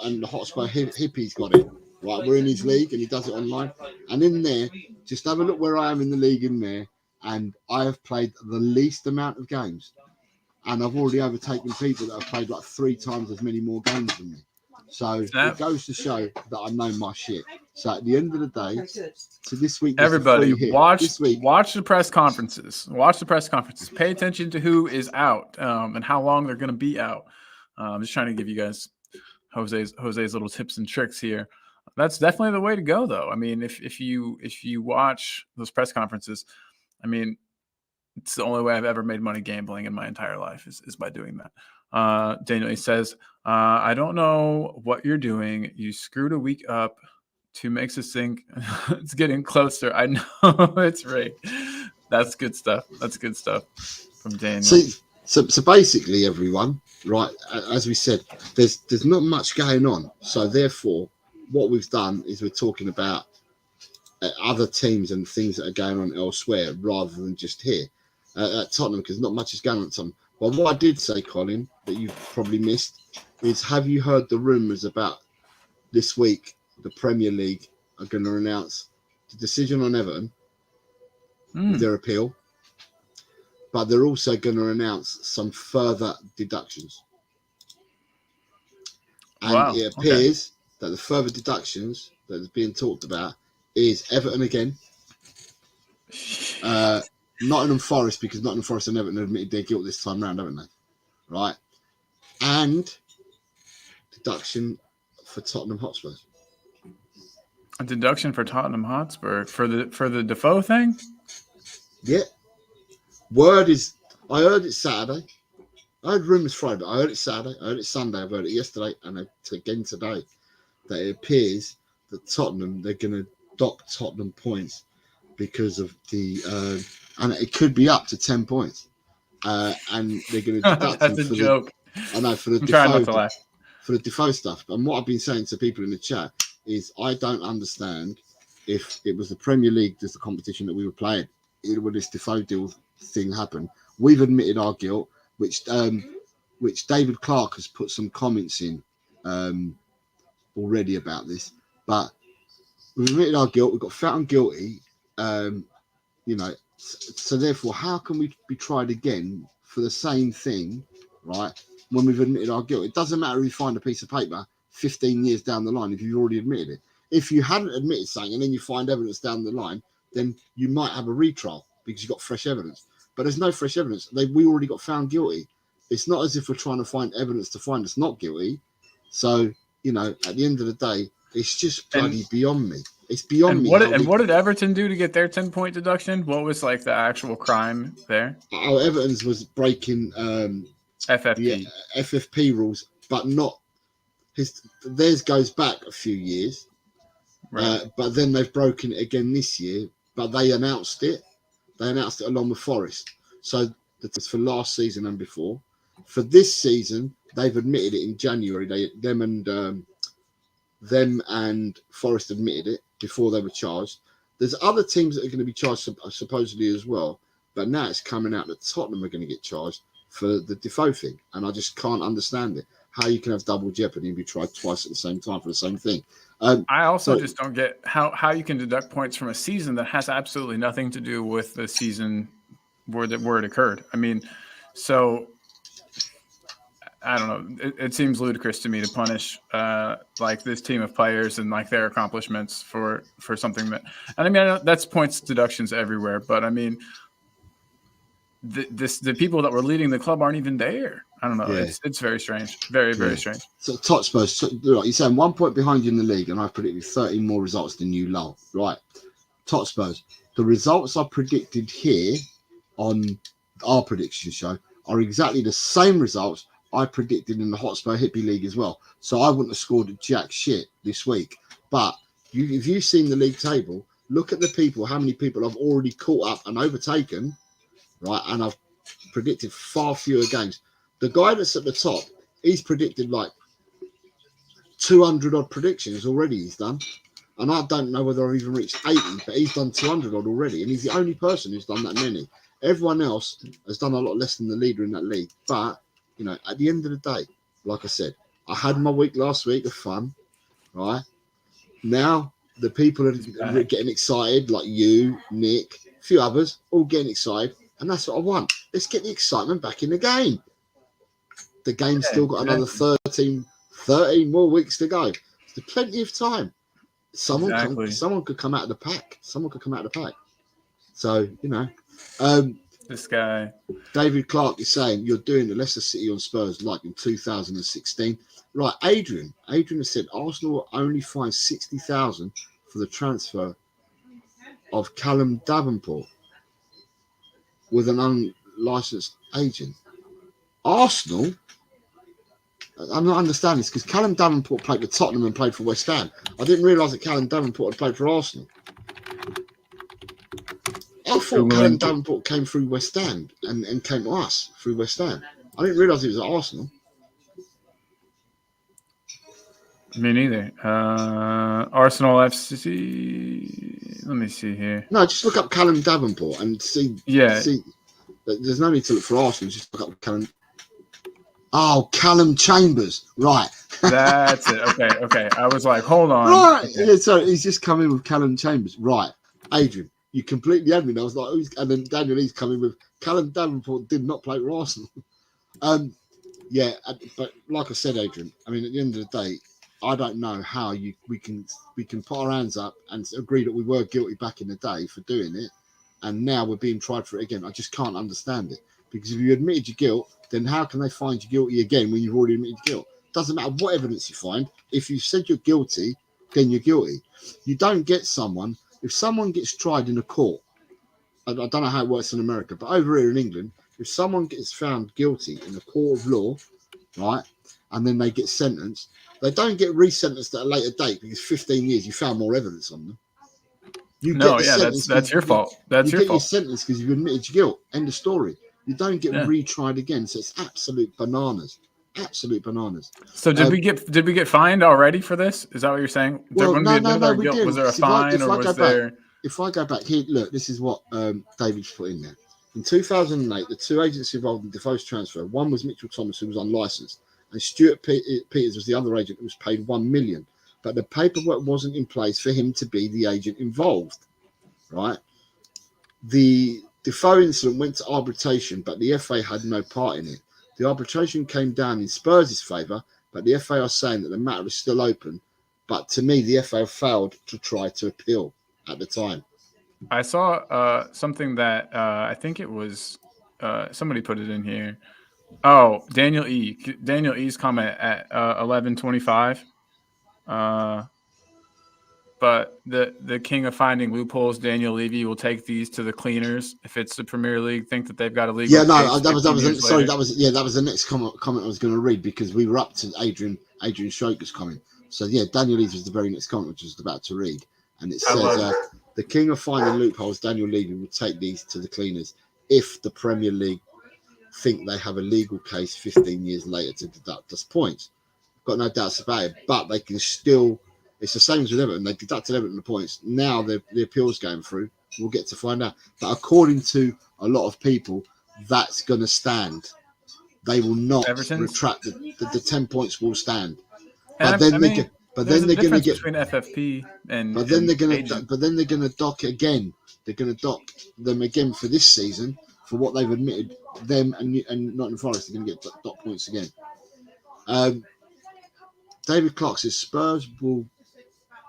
and the Hotspur Hippie's got it. Right, we're in his league, and he does it online. And in there, just have a look where I am in the league in there. And I have played the least amount of games. And I've already overtaken people that have played like 3 times as many more games than me. So it goes to show that I know my shit. So at the end of the day, so this week, everybody watch the press conferences. Watch the press conferences. Pay attention to who is out and how long they're going to be out. I'm just trying to give you guys Jose's little tips and tricks here. That's definitely the way to go, though. I mean, if you watch those press conferences, I mean, it's the only way I've ever made money gambling in my entire life is by doing that. Daniel, he says, I don't know what you're doing. You screwed a week up. 2 makes us think it's getting closer. I know it's rigged. That's good stuff. That's good stuff from Daniel. So basically, everyone, right, as we said, there's not much going on. So therefore, what we've done is we're talking about other teams and things that are going on elsewhere rather than just here at Tottenham, because not much is going on at Tottenham. But what I did say, Colin, that you've probably missed is, have you heard the rumours about this week the Premier League are going to announce the decision on Everton with their appeal, but they're also going to announce some further deductions. And it appears that the further deductions that is being talked about is Everton again. Nottingham Forest, because Nottingham Forest and Everton admitted their guilt this time round, haven't they? Right. And deduction for Tottenham Hotspur. A deduction for Tottenham Hotspur for the Defoe thing? Yeah. Word is, I heard it Saturday. I heard rumours Friday, but I heard it Saturday. I heard it Sunday. I've heard it yesterday and again today. That it appears that Tottenham, they're going to dock Tottenham points because of the, and it could be up to 10 points. And they're going to deduct That's them a joke. I know, for the Defoe stuff. And what I've been saying to people in the chat is I don't understand if it was the Premier League, just the competition that we were playing, when this Defoe deal thing happened. We've admitted our guilt, which David Clark has put some comments in already about this. But we've admitted our guilt. We've got found guilty. So therefore, how can we be tried again for the same thing, right? When we've admitted our guilt, it doesn't matter if you find a piece of paper 15 years down the line if you've already admitted it. If you hadn't admitted something and then you find evidence down the line, then you might have a retrial because you've got fresh evidence. But there's no fresh evidence. We already got found guilty. It's not as if we're trying to find evidence to find us not guilty. So, at the end of the day, it's just bloody beyond me. It's beyond me. What did Everton do to get their 10-point deduction? What was the actual crime there? Oh, Everton's was breaking FFP. FFP rules, but not theirs goes back a few years. Right. But then they've broken it again this year. But they announced it. They announced it along with Forest. So that's for last season and before. For this season, they've admitted it in January. Them and Forest admitted it before they were charged. There's other teams that are going to be charged supposedly as well. But now it's coming out that Tottenham are going to get charged for the Defoe thing. And I just can't understand it. How you can have double jeopardy and be tried twice at the same time for the same thing. I also just don't get how you can deduct points from a season that has absolutely nothing to do with the season where it occurred. I mean, so I don't know. It seems ludicrous to me to punish this team of players and their accomplishments for something that. And I mean, I know that's points deductions everywhere, but I mean, the people that were leading the club aren't even there. I don't know. Yeah. It's very strange. Very, very strange. So Hotspur, you're saying 1 point behind you in the league, and I've predicted 13 more results than you, lol. Right. Hotspur, the results I predicted here on our prediction show are exactly the same results I predicted in the Hotspur Hippie League as well. So I wouldn't have scored jack shit this week. But if you've seen the league table, look at the people, how many people I've already caught up and overtaken, right? And I've predicted far fewer games. The guy that's at the top, he's predicted 200 odd predictions already he's done. And I don't know whether I've even reached 80, but he's done 200 odd already. And he's the only person who's done that many. Everyone else has done a lot less than the leader in that league. But, at the end of the day, like I said, I had my week last week of fun, right? Now, the people are getting excited, like you, Nick, a few others, all getting excited. And that's what I want. Let's get the excitement back in the game. The game's still got another 13 more weeks to go. There's plenty of time. Someone could come out of the pack. So, this guy. David Clark is saying, you're doing the Leicester City on Spurs like in 2016. Right, Adrian has said, Arsenal will only fine 60,000 for the transfer of Callum Davenport with an unlicensed agent. Arsenal? I'm not understanding this because Callum Davenport played for Tottenham and played for West Ham. I didn't realise that Callum Davenport had played for Arsenal. I thought Callum Davenport came through West Ham and came to us through West Ham. I didn't realise he was at Arsenal. Me neither. Arsenal FC. Let me see here. No, just look up Callum Davenport and see. Yeah. See, there's no need to look for Arsenal. Just look up Callum. Oh, Callum Chambers. Right. That's it. Okay. I was like, hold on. Right. Okay. Yeah, so he's just come in with Callum Chambers. Right. Adrian, you completely had me. And I was like, and then Daniel Lee's coming with Callum Davenport did not play for Arsenal. Yeah, but like I said, Adrian, I mean, at the end of the day, I don't know how we can put our hands up and agree that we were guilty back in the day for doing it, and now we're being tried for it again. I just can't understand it, because if you admitted your guilt, then how can they find you guilty again when you've already admitted your guilt? Doesn't matter what evidence you find. If you said you're guilty, then you're guilty. You don't get someone, if someone gets tried in a court, I don't know how it works in America, but over here in England, if someone gets found guilty in a court of law, right, and then they get sentenced, they don't get resentenced at a later date because 15 years you found more evidence on them. That's your fault. That's your fault. You get your sentence because you've admitted your guilt. End of story. You don't get retried again. So it's absolute bananas. Absolute bananas. So did we get fined already for this? Is that what you're saying? Well, no, we didn't. Was there a fine or was there? If I go back here, look, this is what David's put in there. In 2008, the two agents involved in Defoe's transfer, one was Mitchell Thomas, who was unlicensed, and Stuart Peters was the other agent who was paid $1 million. But the paperwork wasn't in place for him to be the agent involved, right? The Defoe incident went to arbitration, but the FA had no part in it. The arbitration came down in Spurs' favour, but the FA are saying that the matter is still open. But to me, the FA failed to try to appeal at the time. I saw something that I think it was somebody put it in here. Oh, Daniel E's comment at 11:25. But the king of finding loopholes, Daniel Levy, will take these to the cleaners if it's the Premier League. Think that they've got a legal. Yeah, no, that was the next comment I was going to read, because we were up to Adrian Shoker's comment. So yeah, Daniel Levy was the very next comment, which I was about to read, and it says the king of finding loopholes, Daniel Levy, will take these to the cleaners if the Premier League think they have a legal case 15 years later to deduct us points. Got no doubts about it, but they can still. It's the same as with Everton. They deducted Everton the points. Now the appeal's going through. We'll get to find out. But according to a lot of people, that's going to stand. They will not retract. The 10 points will stand. But then they're going to get between FFP and. But then they're going to dock it again. They're going to dock them again for this season for what they've admitted. Them and Nottingham Forest are going to get dock points again. David Clark says Spurs will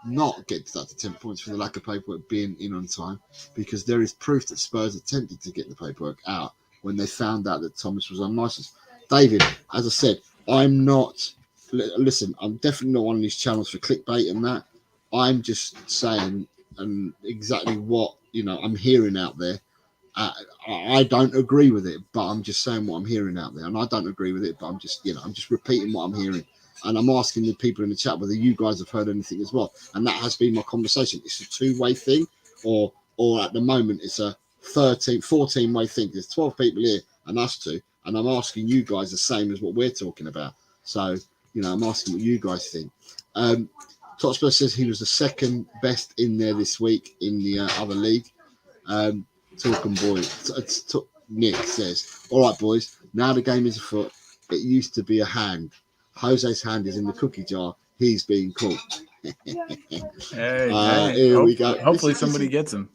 not get deducted 10 points for the lack of paperwork being in on time, because there is proof that Spurs attempted to get the paperwork out when they found out that Thomas was unlicensed. David, as I said, I'm definitely not one of these channels for clickbait and that. I'm just saying exactly what I'm hearing out there. I don't agree with it, but I'm just saying what I'm hearing out there, and I don't agree with it, but I'm just repeating what I'm hearing. And I'm asking the people in the chat whether you guys have heard anything as well. And that has been my conversation. It's a two-way thing, or at the moment it's a 14-way thing. There's 12 people here and us two. And I'm asking you guys the same as what we're talking about. So, I'm asking what you guys think. Totspur says he was the second best in there this week in the other league. Talking boys. Nick says, all right, boys, now the game is afoot. It used to be a hand. Jose's hand is in the cookie jar. He's being caught. Here we go. Hopefully somebody gets him.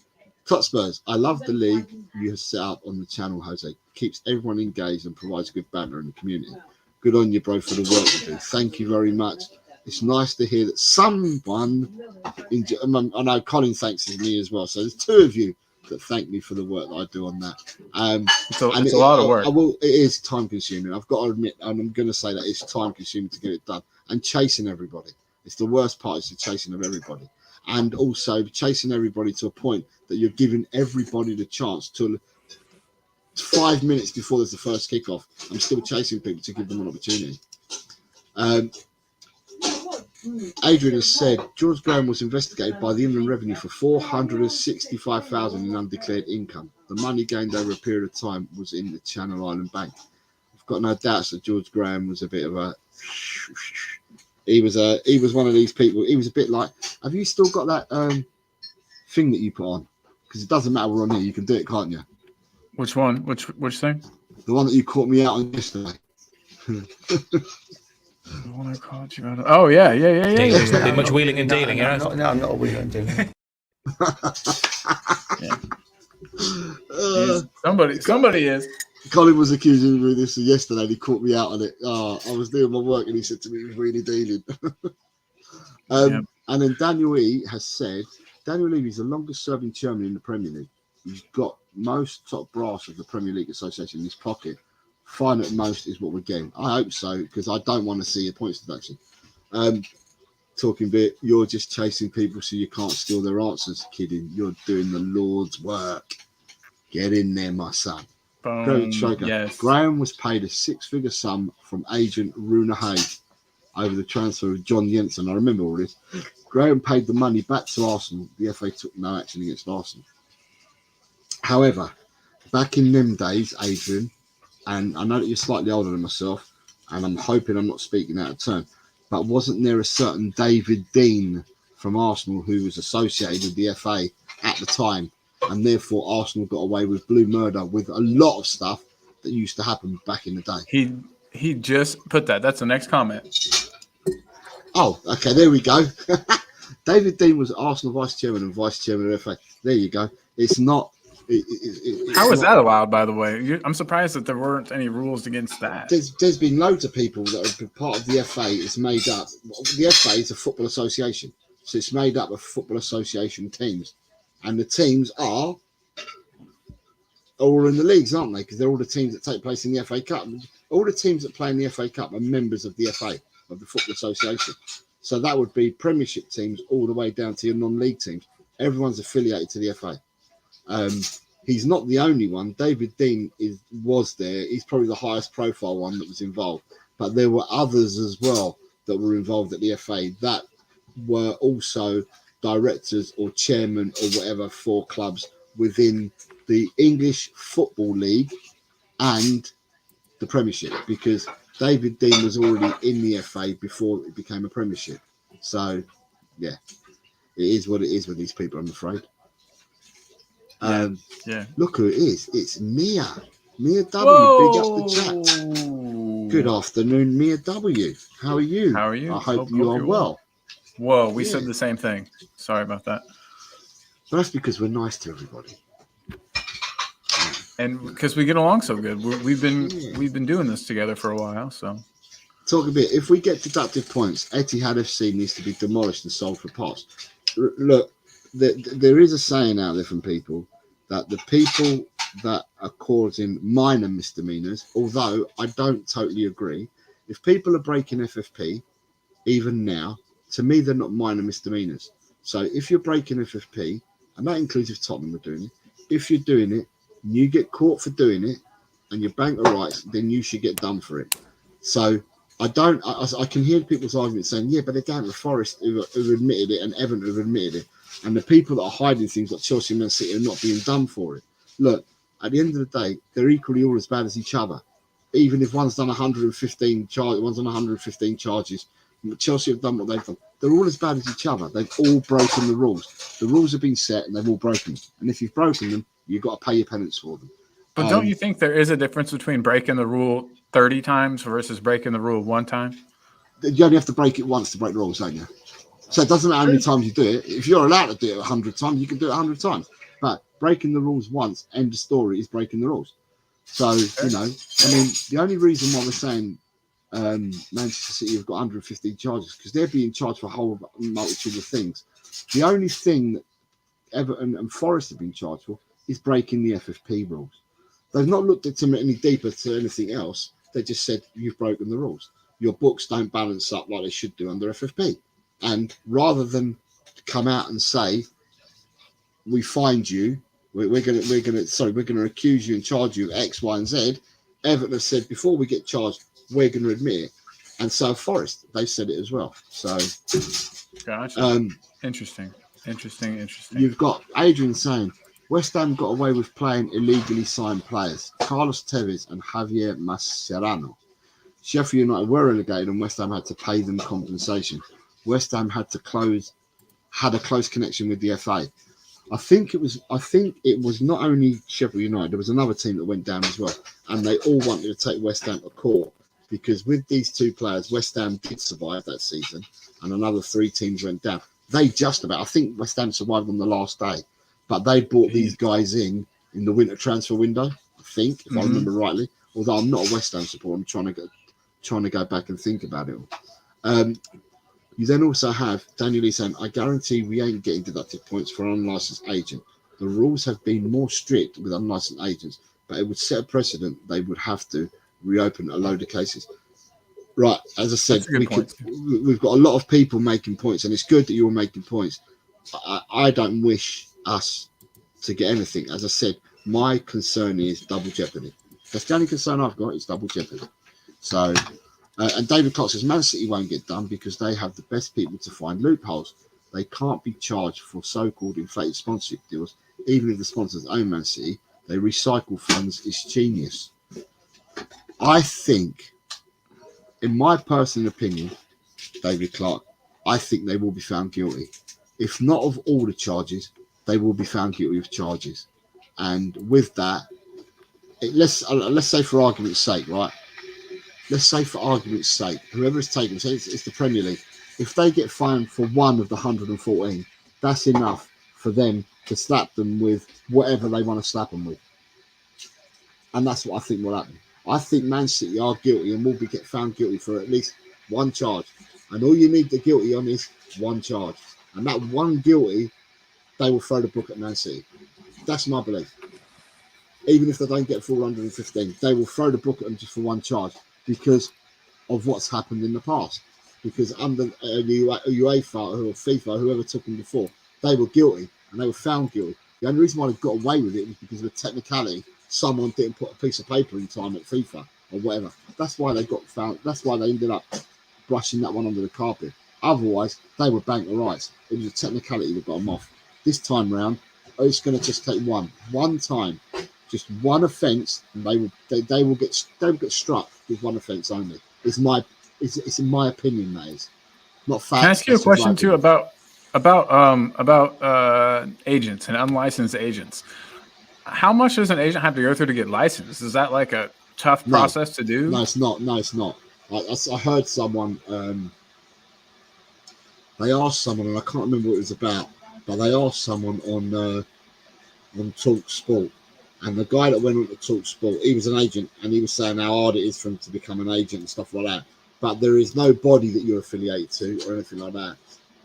Top Spurs. I love the league you have set up on the channel, Jose. Keeps everyone engaged and provides good banter in the community. Good on you, bro, for the work you do. Thank you very much. It's nice to hear that someone, I know Colin thanks me as well. So there's two of you that thank me for the work that I do on that. It's a lot of work. It is time consuming. I've got to admit, and I'm going to say that it's time consuming to get it done. And chasing everybody. It's the worst part, is the chasing of everybody. And also chasing everybody to a point that you're giving everybody the chance to 5 minutes before there's the first kickoff. I'm still chasing people to give them an opportunity. Adrian has said George Graham was investigated by the Inland Revenue for $465,000 in undeclared income. The money gained over a period of time was in the Channel Island Bank. I've got no doubts that George Graham was a bit of a. He was one of these people. He was a bit like. Have you still got that thing that you put on? Because it doesn't matter we're on here. You can do it, can't you? Which one? Which thing? The one that you caught me out on yesterday. When I caught you out of- Oh yeah. Too much wheeling and dealing, no, I'm not a wheeler and dealing. Somebody is. Colin was accusing me of this yesterday and he caught me out on it. I was doing my work and he said to me he was really dealing. And then Daniel E has said, Daniel Levy is the longest serving chairman in the Premier League. He's got most top brass of the Premier League Association in his pocket. Fine at most is what we're getting. I hope so, because I don't want to see a points deduction. Talking bit, you're just chasing people so you can't steal their answers. Kidding, you're doing the Lord's work. Get in there, my son. Yes. Graham was paid a six-figure sum from agent Runa Haig over the transfer of John Jensen. I remember all this. Graham paid the money back to Arsenal. The FA took no action against Arsenal. However, back in them days, Adrian, and I know that you're slightly older than myself, and I'm hoping I'm not speaking out of turn, but wasn't there a certain David Dean from Arsenal who was associated with the FA at the time, and therefore Arsenal got away with blue murder with a lot of stuff that used to happen back in the day? He just put that. That's the next comment. Oh, okay, there we go. David Dean was Arsenal vice chairman and vice chairman of FA. There you go. It's not. How was that allowed, by the way? I'm surprised that there weren't any rules against that. There's been loads of people that have been part of the FA. It's made up. The FA is a football association, so it's made up of football association teams, and the teams are all in the leagues, aren't they? Because they're all the teams that take place in the FA Cup. All the teams that play in the FA Cup are members of the FA, of the Football Association. So that would be Premiership teams all the way down to your non-league teams. Everyone's affiliated to the FA. He's not the only one. David Dean was there. He's probably the highest profile one that was involved. But there were others as well that were involved at the FA that were also directors or chairman or whatever for clubs within the English Football League and the Premiership, because David Dean was already in the FA before it became a Premiership. So, yeah, it is what it is with these people, I'm afraid. Look who it is. It's Mia. Mia W. Whoa. Big up the chat. Good afternoon, Mia W. How are you? How are you? I hope you are well. Whoa, we said the same thing. Sorry about that. But that's because we're nice to everybody. And because we get along so good. We've been doing this together for a while, so. Talk a bit. If we get deductive points, Etihad FC needs to be demolished and sold for parts. Look, there is a saying out there from people that the people that are causing minor misdemeanors, although I don't totally agree, if people are breaking FFP, even now, to me, they're not minor misdemeanors. So if you're breaking FFP, and that includes if Tottenham are doing it, if you're doing it, and you get caught for doing it, and you bank the rights, then you should get done for it. So I can hear people's arguments saying, yeah, but they're down to Forest who admitted it and Everton who admitted it. And the people that are hiding things like Chelsea and Man City are not being done for it. Look, at the end of the day, they're equally all as bad as each other. Even if one's done 115 charges, Chelsea have done what they've done. They're all as bad as each other. They've all broken the rules. The rules have been set and they've all broken them. And if you've broken them, you've got to pay your penance for them. But don't you think there is a difference between breaking the rule 30 times versus breaking the rule one time? You only have to break it once to break the rules, don't you? So it doesn't matter how many times you do it. If you're allowed to do it 100 times, you can do it 100 times. But breaking the rules once, end of story, is breaking the rules. So, the only reason why we're saying Manchester City have got 115 charges, because they're being charged for a whole multitude of things. The only thing that Everton and Forest have been charged for is breaking the FFP rules. They've not looked at them any deeper to anything else. They just said, you've broken the rules. Your books don't balance up like they should do under FFP. And rather than come out and say, we find you, we're going to accuse you and charge you of X, Y, and Z, Everton have said, before we get charged, we're going to admit it. And so Forest, they said it as well. So, gotcha. Interesting. You've got Adrian saying, West Ham got away with playing illegally signed players, Carlos Tevez and Javier Mascherano. Sheffield United were relegated and West Ham had to pay them compensation. West Ham had a close connection with the FA. I think it was not only Sheffield United, there was another team that went down as well, and they all wanted to take West Ham to court because with these two players, West Ham did survive that season, and another 3 teams went down. They just about, I think West Ham survived on the last day, but they brought these guys in the winter transfer window, I think, if I remember rightly. Although I'm not a West Ham supporter, I'm trying to go back and think about it all. You then also have Daniel Lee saying, I guarantee we ain't getting deducted points for an unlicensed agent. The rules have been more strict with unlicensed agents, but it would set a precedent. They would have to reopen a load of cases. Right, as I said, we've got a lot of people making points, and it's good that you're making points. I don't wish us to get anything. As I said, my concern is double jeopardy. That's the only concern I've got, is double jeopardy. So, and David Clark says, Man City won't get done because they have the best people to find loopholes. They can't be charged for so-called inflated sponsorship deals. Even if the sponsors own Man City, they recycle funds. It's genius. I think, in my personal opinion, David Clark, I think they will be found guilty. If not of all the charges, they will be found guilty of charges. And with that, let's say for argument's sake, right? Let's say for argument's sake, whoever is taken, so it's the Premier League. If they get fined for one of the 114, that's enough for them to slap them with whatever they want to slap them with. And that's what I think will happen. I think Man City are guilty and will get found guilty for at least one charge. And all you need the guilty on is one charge. And that one guilty, they will throw the book at Man City. That's my belief. Even if they don't get full 115, they will throw the book at them just for one charge because of what's happened in the past. Because under UEFA or FIFA, whoever took them before, they were guilty and they were found guilty. The only reason why they got away with it was because of a technicality. Someone didn't put a piece of paper in time at FIFA or whatever. That's why they got found. That's why they ended up brushing that one under the carpet. Otherwise, they would bank the rights. It was a technicality that got them off. This time round, it's going to just take one time, just one offence, and they will get struck with one offence only. It's in my opinion, that is not fact. Can I ask you a question too about agents and unlicensed agents? How much does an agent have to go through to get licensed? Is that like a tough process to do? No, it's not. I heard someone. They asked someone, and I can't remember what it was about, but they asked someone on Talk Sport, and the guy that went on to Talk Sport, he was an agent, and he was saying how hard it is for him to become an agent and stuff like that. But there is no body that you're affiliated to or anything like that.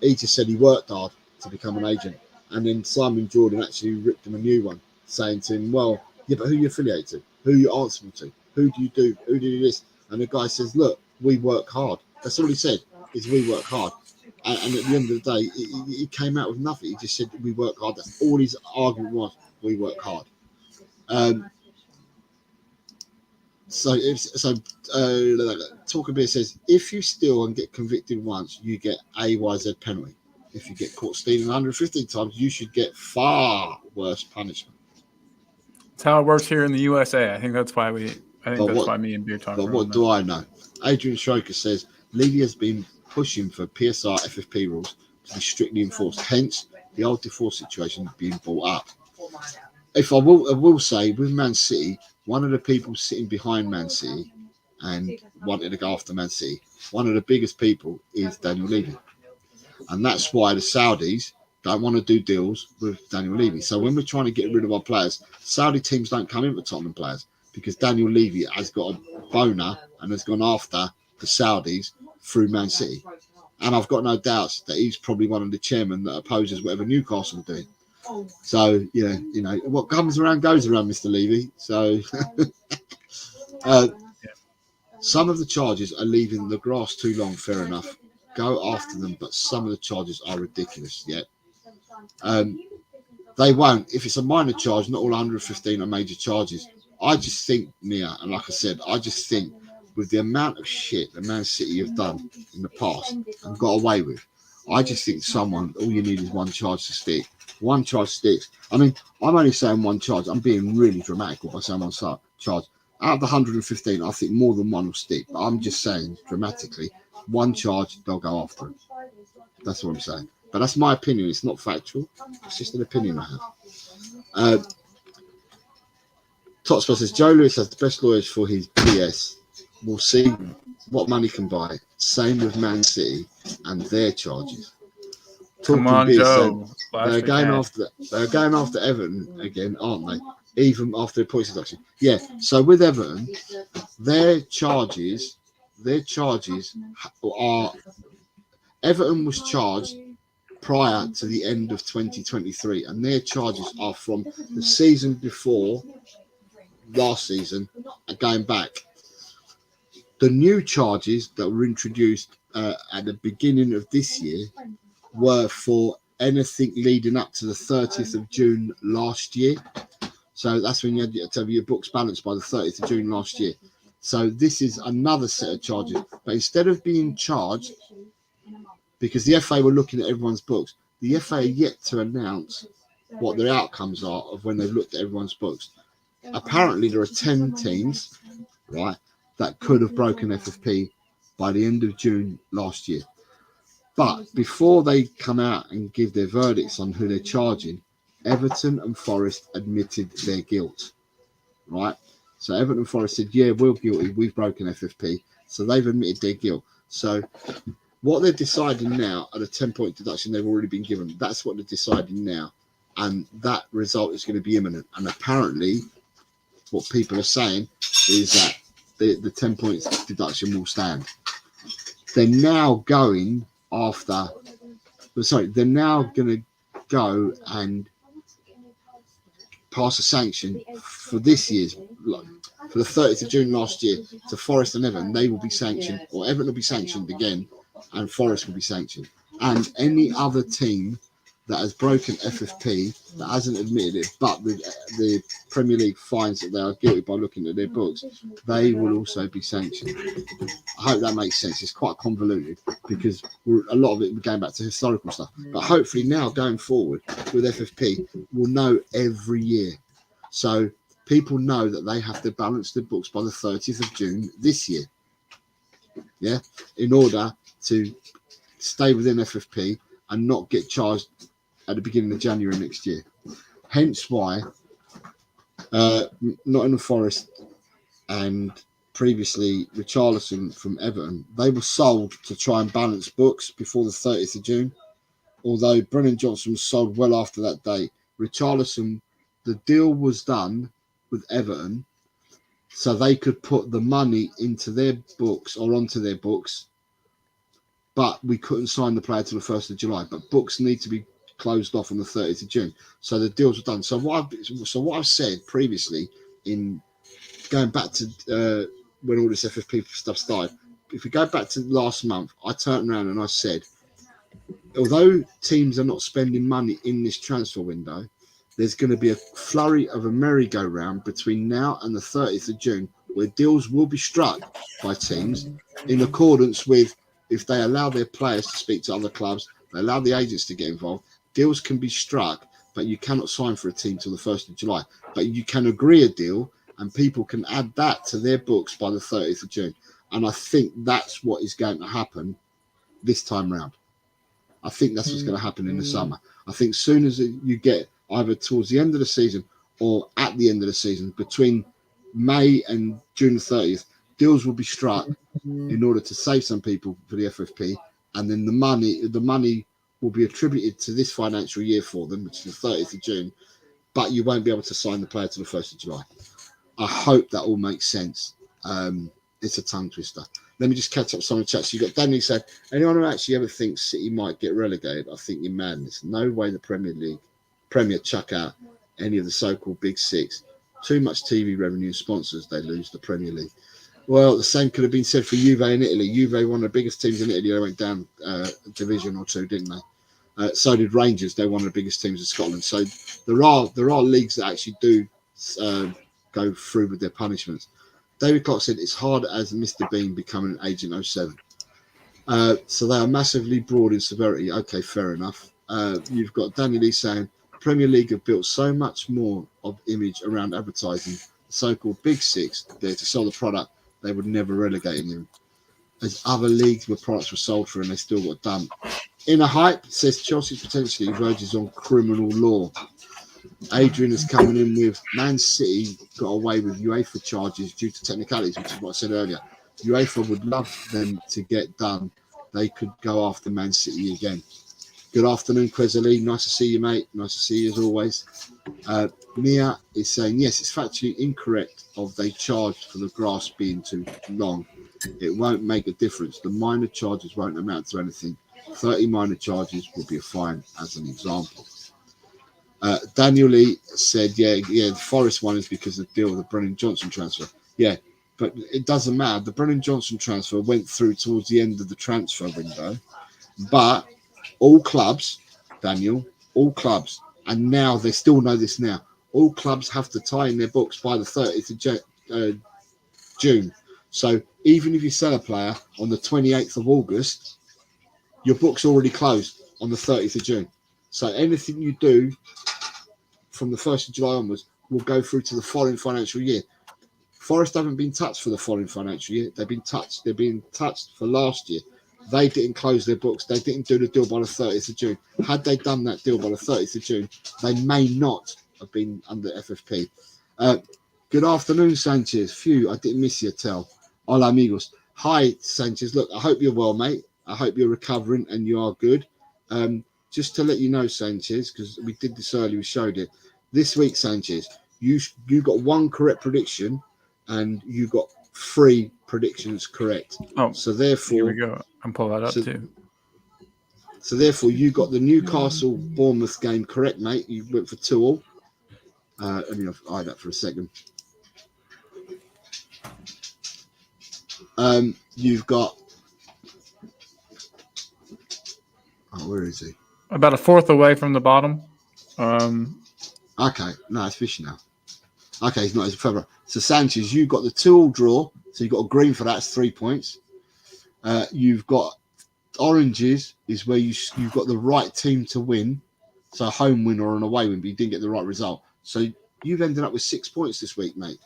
He just said he worked hard to become an agent, and then Simon Jordan actually ripped him a new one, saying to him, well, yeah, but who are you affiliated to? Who are you answering to? Who do you do? Who do you do this? And the guy says, look, we work hard. That's all he said, is we work hard. And at the end of the day, he came out with nothing. He just said, we work hard. That's all his argument was, we work hard. Talker Beer says, if you steal and get convicted once, you get AYZ penalty. If you get caught stealing 115 times, you should get far worse punishment. That's how it works here in the USA. I think that's why me and Beer Talk. But what do I know? Adrian Schroker says Levy has been pushing for PSR FFP rules to be strictly enforced. Hence, the old divorce situation being brought up. If I will say, with Man City, one of the people sitting behind Man City and wanting to go after Man City, one of the biggest people is Daniel Levy. And that's why the Saudis don't want to do deals with Daniel Levy. So when we're trying to get rid of our players, Saudi teams don't come in with Tottenham players because Daniel Levy has got a boner and has gone after the Saudis through Man City. And I've got no doubts that he's probably one of the chairmen that opposes whatever Newcastle are doing. So, yeah, you know, what comes around goes around, Mr. Levy. So some of the charges are leaving the grass too long, fair enough. Go after them, but some of the charges are ridiculous, yeah. They won't. If it's a minor charge, not all 115 are major charges. I just think, Nia, and like I said, I just think with the amount of shit that Man City have done in the past and got away with, I just think all you need is one charge to stick. One charge sticks. I mean, I'm only saying one charge. I'm being really dramatic by saying one charge. Out of the 115, I think more than one will stick. But I'm just saying dramatically, one charge, they'll go after it. That's what I'm saying. But that's my opinion. It's not factual. It's just an opinion I have. Totspur says, Joe Lewis has the best lawyers for his BS. we'll see what money can buy. Same with Man City and their charges. Come on, Joe. They're going after Everton again, aren't they? Even after the points deduction. Yeah. So with Everton, their charges are. Everton was charged prior to the end of 2023, and their charges are from the season before last season and going back. The new charges that were introduced at the beginning of this year were for anything leading up to the 30th of June last year. So that's when you had to have your books balanced by the 30th of June last year. So this is another set of charges. But instead of being charged, because the FA were looking at everyone's books, the FA are yet to announce what their outcomes are of when they've looked at everyone's books. Apparently, there are 10 teams, right, that could have broken FFP by the end of June last year. But before they come out and give their verdicts on who they're charging, Everton and Forest admitted their guilt, right? So Everton and Forest said, yeah, we're guilty, we've broken FFP. So they've admitted their guilt. So what they're deciding now at a 10-point deduction they've already been given, that's what they're deciding now. And that result is going to be imminent. And apparently, what people are saying is that the 10 points deduction will stand. They're now going after, they're now going to go and pass a sanction for this year's, for the 30th of June last year, to Forest and Everton. They will be sanctioned, or Everton will be sanctioned again, and Forest will be sanctioned. And any other team that has broken FFP that hasn't admitted it, but the Premier League finds that they are guilty by looking at their books, they will also be sanctioned. I hope that makes sense. It's quite convoluted because a lot of it we're going back to historical stuff. But hopefully now going forward with FFP, we'll know every year. So people know that they have to balance their books by the 30th of June this year. Yeah, in order to stay within FFP and not get charged at the beginning of January next year. Hence why Nottingham Forest and previously Richarlison from Everton, they were sold to try and balance books before the 30th of June. Although Brennan Johnson was sold well after that date. Richarlison, the deal was done with Everton so they could put the money into their books or onto their books, but we couldn't sign the player till the 1st of July. But books need to be closed off on the 30th of June. So the deals were done. So what I've said previously in going back to when all this FFP stuff started, if we go back to last month, I turned around and I said, although teams are not spending money in this transfer window, there's going to be a flurry of a merry-go-round between now and the 30th of June where deals will be struck by teams in accordance with, if they allow their players to speak to other clubs, they allow the agents to get involved, deals can be struck, but you cannot sign for a team till the 1st of July. But you can agree a deal and people can add that to their books by the 30th of June. And I think that's what is going to happen this time round. I think that's what's going to happen in the summer. I think as soon as you get either towards the end of the season or at the end of the season, between May and June 30th, deals will be struck in order to save some people for the FFP. And then the money will be attributed to this financial year for them, which is the 30th of June, but you won't be able to sign the player till the 1st of July. I hope that all makes sense. It's a tongue twister. Let me just catch up some of the chats. You got Danny said, anyone who actually ever thinks City might get relegated, I think you're madness. No way the Premier chuck out any of the so-called big six. Too much TV revenue and sponsors, they lose the Premier League. Well, the same could have been said for Juve in Italy. Juve, one of the biggest teams in Italy, they went down a division or two, didn't they? So did Rangers. They're one of the biggest teams in Scotland. So there are leagues that actually do go through with their punishments. David Clark said it's hard as Mr. Bean becoming an Agent 07. So they are massively broad in severity. Okay, fair enough. You've got Danny Lee saying Premier League have built so much more of image around advertising. The so-called Big Six, there to sell the product, they would never relegate him. There's other leagues where products were sold for and they still got dumped. In a hype, says Chelsea potentially verges on criminal law. Adrian is coming in with Man City got away with UEFA charges due to technicalities, which is what I said earlier. UEFA would love them to get done. They could go after Man City again. Good afternoon, Quezali. Nice to see you, mate. Nice to see you as always. Mia is saying, yes, it's factually incorrect of they charged for the grass being too long. It won't make a difference. The minor charges won't amount to anything. 30 minor charges will be a fine, as an example. Daniel Lee said, yeah, the Forest one is because of the deal with the Brennan Johnson transfer. Yeah, but it doesn't matter. The Brennan Johnson transfer went through towards the end of the transfer window. But all clubs, Daniel, all clubs, and now they still know this now, all clubs have to tie in their books by the 30th of June. So even if you sell a player on the 28th of August, your book's already closed on the 30th of June. So anything you do from the 1st of July onwards will go through to the following financial year. Forest haven't been touched for the following financial year. They've been touched for last year. They didn't close their books. They didn't do the deal by the 30th of June. Had they done that deal by the 30th of June, they may not have been under FFP. Good afternoon, Sanchez. Phew, I didn't miss you, Tell. Hola, amigos. Hi, Sanchez. Look, I hope you're well, mate. I hope you're recovering and you are good. Just to let you know, Sanchez, because we did this earlier, we showed it. This week, Sanchez, you got one correct prediction and you got 3 predictions correct. Oh, so therefore, here we go. I'm pulling that up too. So therefore, you got the Newcastle Bournemouth game correct, mate. You went for 2-2. Let me eye that for a second. You've got. Oh, where is he? About a fourth away from the bottom. Okay, no, it's fishing now. Okay, he's not as further. So Sanchez, you got the 2-2 draw. So you got a green for that. It's 3 points. You've got oranges is where you've got the right team to win. So a home win or an away win, but you didn't get the right result. So you've ended up with 6 points this week, mate.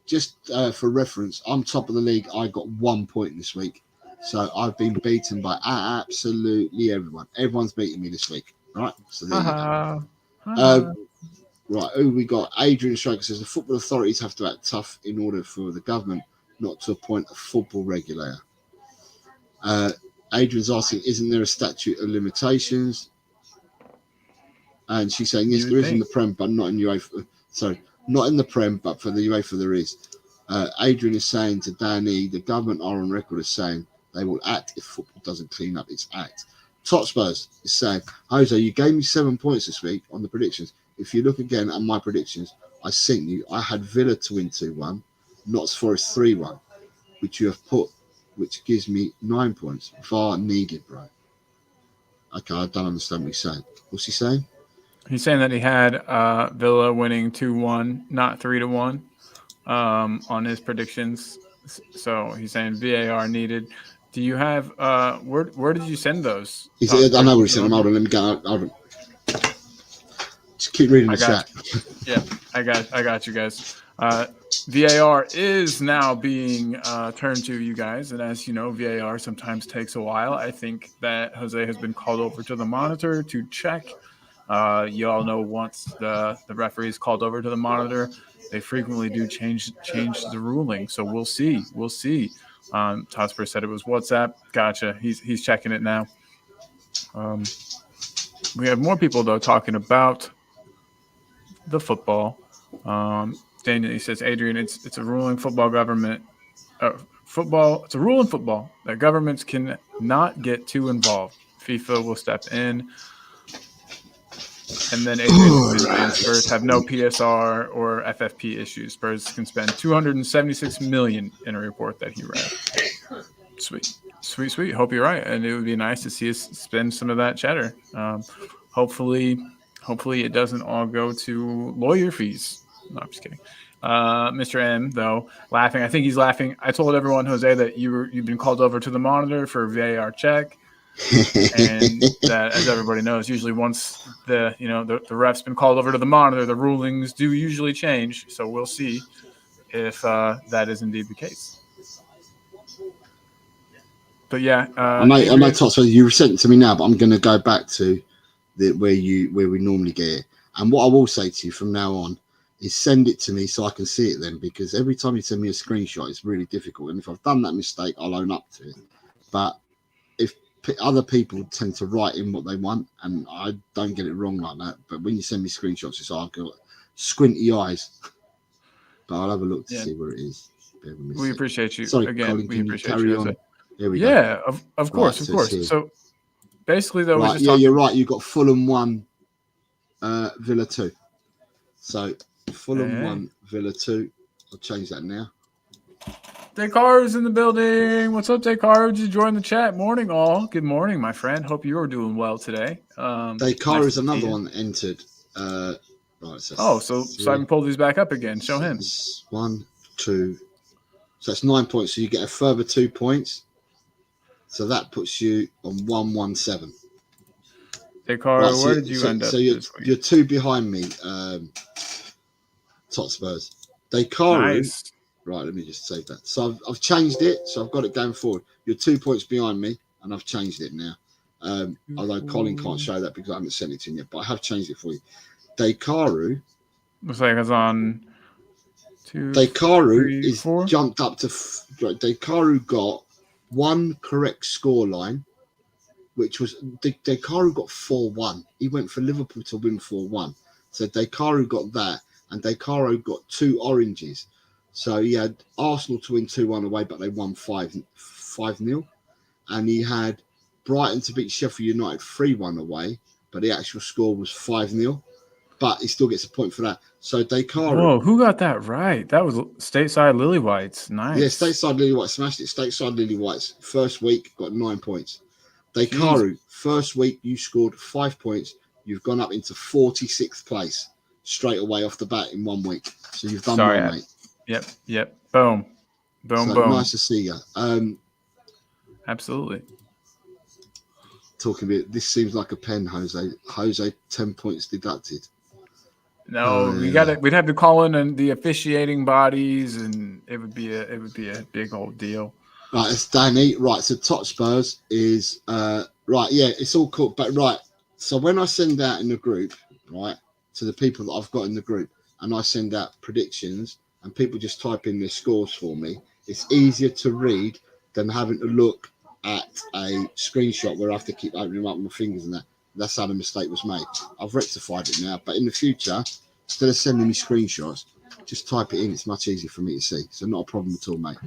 Just for reference, I'm top of the league. I got 1 point this week. So I've been beaten by absolutely everyone. Everyone's beating me this week. Right? So there you go. Right, who we got? Adrian Striker says the football authorities have to act tough in order for the government not to appoint a football regulator. Adrian's asking, isn't there a statute of limitations? And she's saying, yes, there is in the Prem, but not in UEFA. Sorry, not in the Prem, but for the UEFA there is. Adrian is saying to Danny, the government are on record as saying they will act if football doesn't clean up its act. Top Spurs is saying, Jose, you gave me 7 points this week on the predictions. If you look again at my predictions, I sent you. I had Villa to win 2-1, Notts Forest 3-1, which you have put, which gives me 9 points. VAR needed, bro. Okay, I don't understand what he's saying. What's he saying? He's saying that he had Villa winning 2-1, not 3-1, on his predictions. So he's saying VAR needed. Do you have where did you send those? I know where he sent them. Hold on, let me go. Hold on. Just keep reading the chat. Yeah, I got you guys. VAR is now being turned to you guys, and as you know, VAR sometimes takes a while. I think that Jose has been called over to the monitor to check. You all know once the referee is called over to the monitor, they frequently do change the ruling. So we'll see. Tosper said it was WhatsApp. Gotcha. He's checking it now. We have more people though talking about the football. Daniel, he says, Adrian, it's a rule in football government. It's a rule in football that governments can not get too involved. FIFA will step in. And then Adrian and Spurs have no PSR or FFP issues. Spurs can spend $276 million in a report that he read. Sweet. Hope you're right. And it would be nice to see us spend some of that cheddar. Hopefully it doesn't all go to lawyer fees. No, I'm just kidding. Mr. M, though, laughing. I think he's laughing. I told everyone, Jose, that you've been called over to the monitor for a VAR check. And that, as everybody knows, usually once the ref's been called over to the monitor, the rulings do usually change. So we'll see if that is indeed the case. But yeah, I might talk. So you sent it to me now, but I'm going to go back to where we normally get it. And what I will say to you from now on is send it to me so I can see it then, because every time you send me a screenshot, it's really difficult. And if I've done that mistake, I'll own up to it. But if other people tend to write in what they want, and I don't get it wrong like that. But when you send me screenshots, it's like I've got squinty eyes. But I'll have a look to see where it is. We appreciate you. Sorry, again. Colin, We can you appreciate carry you. on? Here we go. Yeah, of course, Right, of course. So basically, though, right, yeah, you're right. You've got Fulham 1, Villa 2. So Fulham 1, Villa 2. I'll change that now. Descartes in the building. What's up, Descartes? Just join the chat. Morning, all. Good morning, my friend. Hope you are doing well today. Descartes is another one that entered. Right, so Simon pulled these back up again. Show him. 1, 2. So that's 9 points. So you get a further 2 points. So that puts you on 117. Descartes, right, where did you end up? So you're 2 behind me, Tot Spurs. Descartes. Nice. Right, let me just save that. So I've changed it. So I've got it going forward. You're 2 points behind me, and I've changed it now. Although Colin can't show that because I haven't sent it to him yet, but I have changed it for you. Descartes. Looks like it's on 2. Descartes is 4? jumped up to. Descartes got 1 correct score line, which was Descartes got 4-1. He went for Liverpool to win 4-1. So Descartes got that, and Descartes got 2 oranges. So he had Arsenal to win 2-1 away, but they won 5-0. And he had Brighton to beat Sheffield United 3-1 away, but the actual score was 5-0. But he still gets a point for that. So Descartes. Whoa, who got that right? That was Stateside Lily Whites. Nice. Yeah, Stateside Lily White smashed it. Stateside Lily Whites, first week, got 9 points. Descartes, first week, you scored 5 points. You've gone up into 46th place straight away off the bat in 1 week. So you've done well, mate. Yep. Boom. Boom. Nice to see you. Absolutely. Talking about this seems like a pen, Jose. Jose, 10 points deducted. No, we'd have to call in the officiating bodies, and it would be a big old deal. Right, it's Danny. Right, so Tot Spurs is right. Yeah, it's all cool. But right, so when I send out in the group, right, to the people that I've got in the group, and I send out predictions, and people just type in their scores for me, it's easier to read than having to look at a screenshot where I have to keep opening up my fingers and that. That's how the mistake was made. I've rectified it now, but in the future, instead of sending me screenshots, just type it in. It's much easier for me to see. So not a problem at all, mate.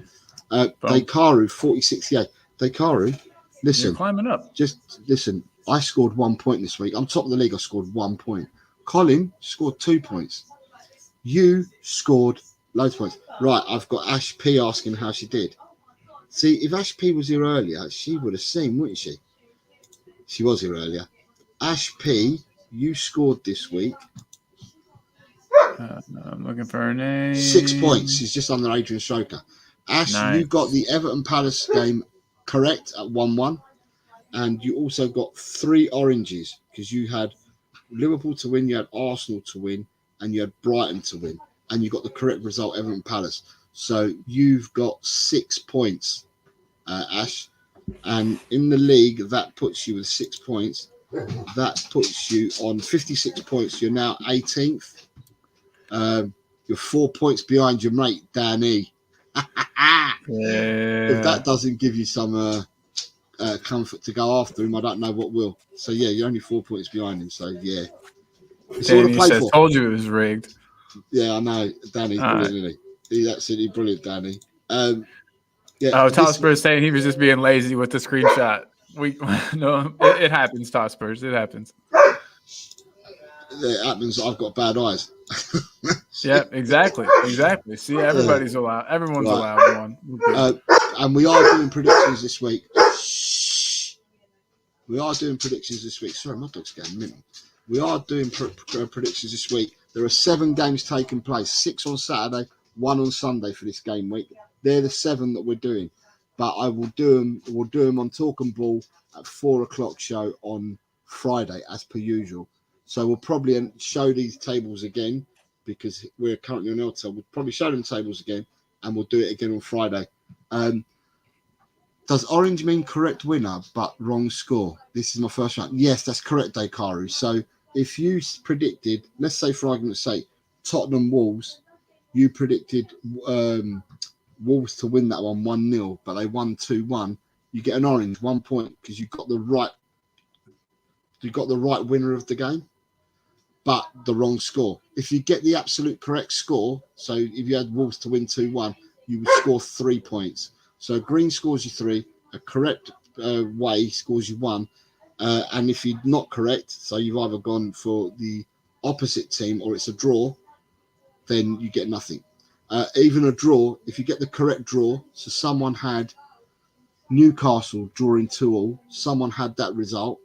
Descartes, 46-8. Descartes, listen. You're climbing up. Just listen. I scored 1 point this week. I'm top of the league. I scored 1 point. Colin scored 2 points. You scored loads of points. Right, I've got Ash P asking how she did. See, if Ash P was here earlier, she would have seen, wouldn't she? She was here earlier. Ash P, you scored this week. I'm looking for her name. 6 points. She's just under Adrian Stroker. Ash, nice. You got the Everton Palace game correct at 1-1. And you also got 3 oranges because you had Liverpool to win, you had Arsenal to win, and you had Brighton to win. And you got the correct result, Everton Palace. So you've got 6 points, Ash. And in the league, that puts you with 6 points. That puts you on 56 points. You're now 18th. You're 4 points behind your mate, Danny. If that doesn't give you some comfort to go after him, I don't know what will. So, yeah, you're only 4 points behind him. So, yeah. It's all to play for. Told you it was rigged. Yeah, I know. Danny's brilliant, isn't he? He's absolutely brilliant, Danny. Tosper is saying he was just being lazy with the screenshot. It happens, Tospers. It happens. It happens. I've got bad eyes. Yeah, exactly. See, everybody's allowed. Everyone's allowed one. And we are doing predictions this week. We are doing predictions this week. Sorry, my dog's getting mental. We are doing predictions this week. There are 7 games taking place. 6 on Saturday, 1 on Sunday for this game week. They're the 7 that we're doing. But I will do them. We'll do them on Talk and Ball at 4:00 show on Friday, as per usual. So we'll probably show these tables again because we're currently on LTEL. We'll probably show them tables again, and we'll do it again on Friday. Does orange mean correct winner but wrong score? This is my first round. Yes, that's correct, Descartes. So if you predicted, let's say for argument's sake, Tottenham Wolves, you predicted Wolves to win that one 1-0, but they won 2-1. You get an orange, 1 point, because you got the right winner of the game, but the wrong score. If you get the absolute correct score, so if you had Wolves to win 2-1, you would score 3 points. So green scores you 3, a correct way scores you 1, and if you're not correct, so you've either gone for the opposite team or it's a draw, then you get nothing. Even a draw, if you get the correct draw, so someone had Newcastle drawing 2-2, someone had that result.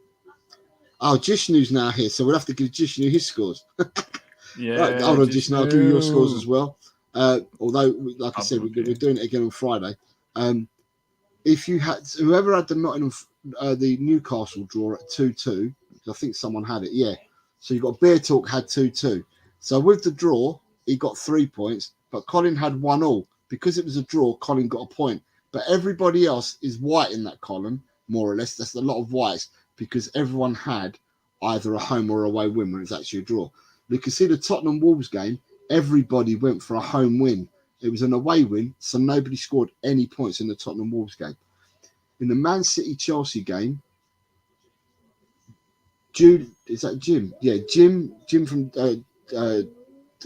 Oh, Jishnu's now here, so we'll have to give Jishnu his scores. Yeah, right, hold on, Jishnu, I'll give you your scores as well. Although, like I said, we're doing it again on Friday. If you had whoever had the Newcastle draw at 2-2, I think someone had it, yeah. So you got Beer Talk had 2-2. So with the draw, he got 3 points, but Colin had 1-1. Because it was a draw, Colin got a point. But everybody else is white in that column, more or less. That's a lot of whites because everyone had either a home or away win when it's actually a draw. You can see the Tottenham Wolves game, everybody went for a home win. It was an away win, so nobody scored any points in the Tottenham Wolves game. In the Man City-Chelsea game, is that Jim? Yeah, Jim from the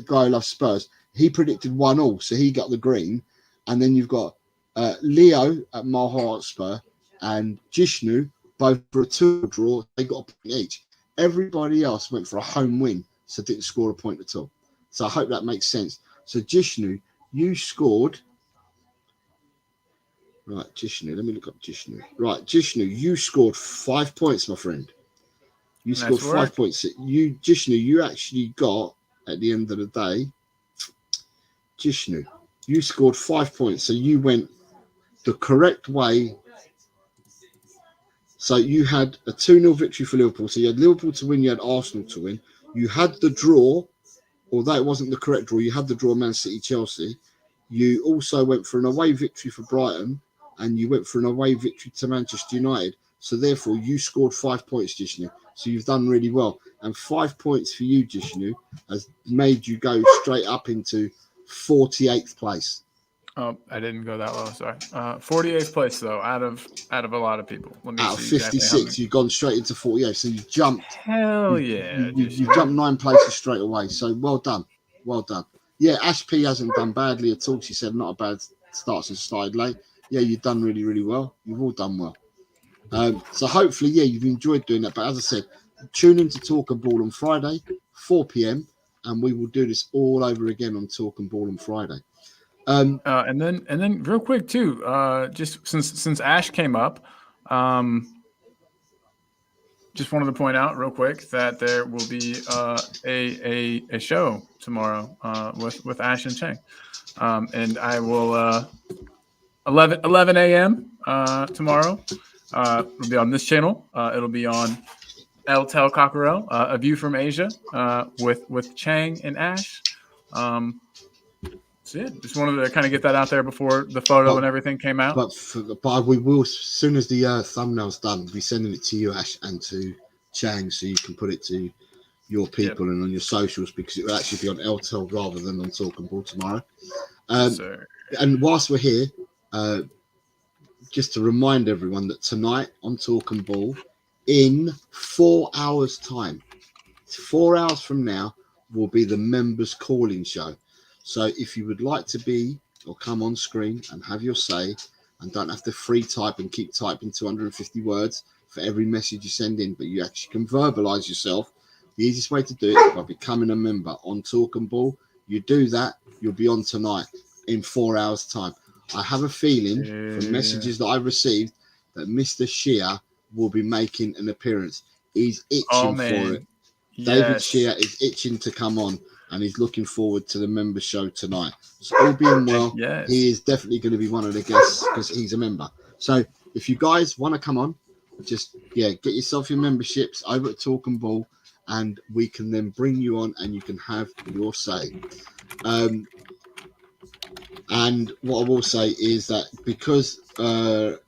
guy who loves Spurs. He predicted 1-1, so he got the green. And then you've got Leo at Hotspur and Jishnu, both for a 2 draw. They got a point each. Everybody else went for a home win, so didn't score a point at all. So I hope that makes sense. So Jishnu, you scored. Right, Jishnu, let me look up Jishnu. Right, Jishnu, you scored 5 points, my friend. You scored 5 points. Jishnu, you actually got, at the end of the day, Jishnu, you scored 5 points. So you went the correct way. So you had a 2-0 victory for Liverpool. So you had Liverpool to win, you had Arsenal to win. You had the draw, although it wasn't the correct draw, you had the draw Man City-Chelsea. You also went for an away victory for Brighton, and you went for an away victory to Manchester United. So therefore, you scored 5 points, Jishnu. So you've done really well. And 5 points for you, Jishnu, has made you go straight up into 48th place. Oh, I didn't go that low. Sorry. 48th place though, out of a lot of people. Let me out of see 56, exactly you've gone straight into 48. So you jumped. Hell yeah! You jumped 9 places straight away. So well done, well done. Yeah, Ash P hasn't done badly at all. She said not a bad start since started late. Yeah, you've done really, really well. You've all done well. So hopefully, yeah, you've enjoyed doing that. But as I said, tune in to Talk and Ball on Friday, 4 p.m, and we will do this all over again on Talk and Ball on Friday. And then real quick too, just since Ash came up, just wanted to point out real quick that there will be a show tomorrow with Ash and Cheng, and I will 11 a.m. Tomorrow. It'll be on this channel. It'll be on El Tel Cockerel, A View from Asia, with Cheng and Ash. That's it. Just wanted to kind of get that out there before the photo and everything came out. But we will, as soon as the thumbnail's done, we'll be sending it to you, Ash, and to Chang, so you can put it to your people and on your socials, because it will actually be on LTEL rather than on Talk and Ball tomorrow. And whilst we're here, just to remind everyone that tonight on Talk and Ball, in 4 hours' time, 4 hours from now, will be the members calling show. So if you would like to be or come on screen and have your say and don't have to free type and keep typing 250 words for every message you send in, but you actually can verbalize yourself, the easiest way to do it is by becoming a member on Talk and Ball. You do that, you'll be on tonight in 4 hours' time. I have a feeling from messages that I received that Mr. Shea will be making an appearance. He's itching for it. Yes. David Shea is itching to come on, and he's looking forward to the member show tonight. So all being well, he is definitely going to be one of the guests because he's a member. So if you guys want to come on, just get yourself your memberships over at Talk and Ball, and we can then bring you on and you can have your say. And what I will say is that because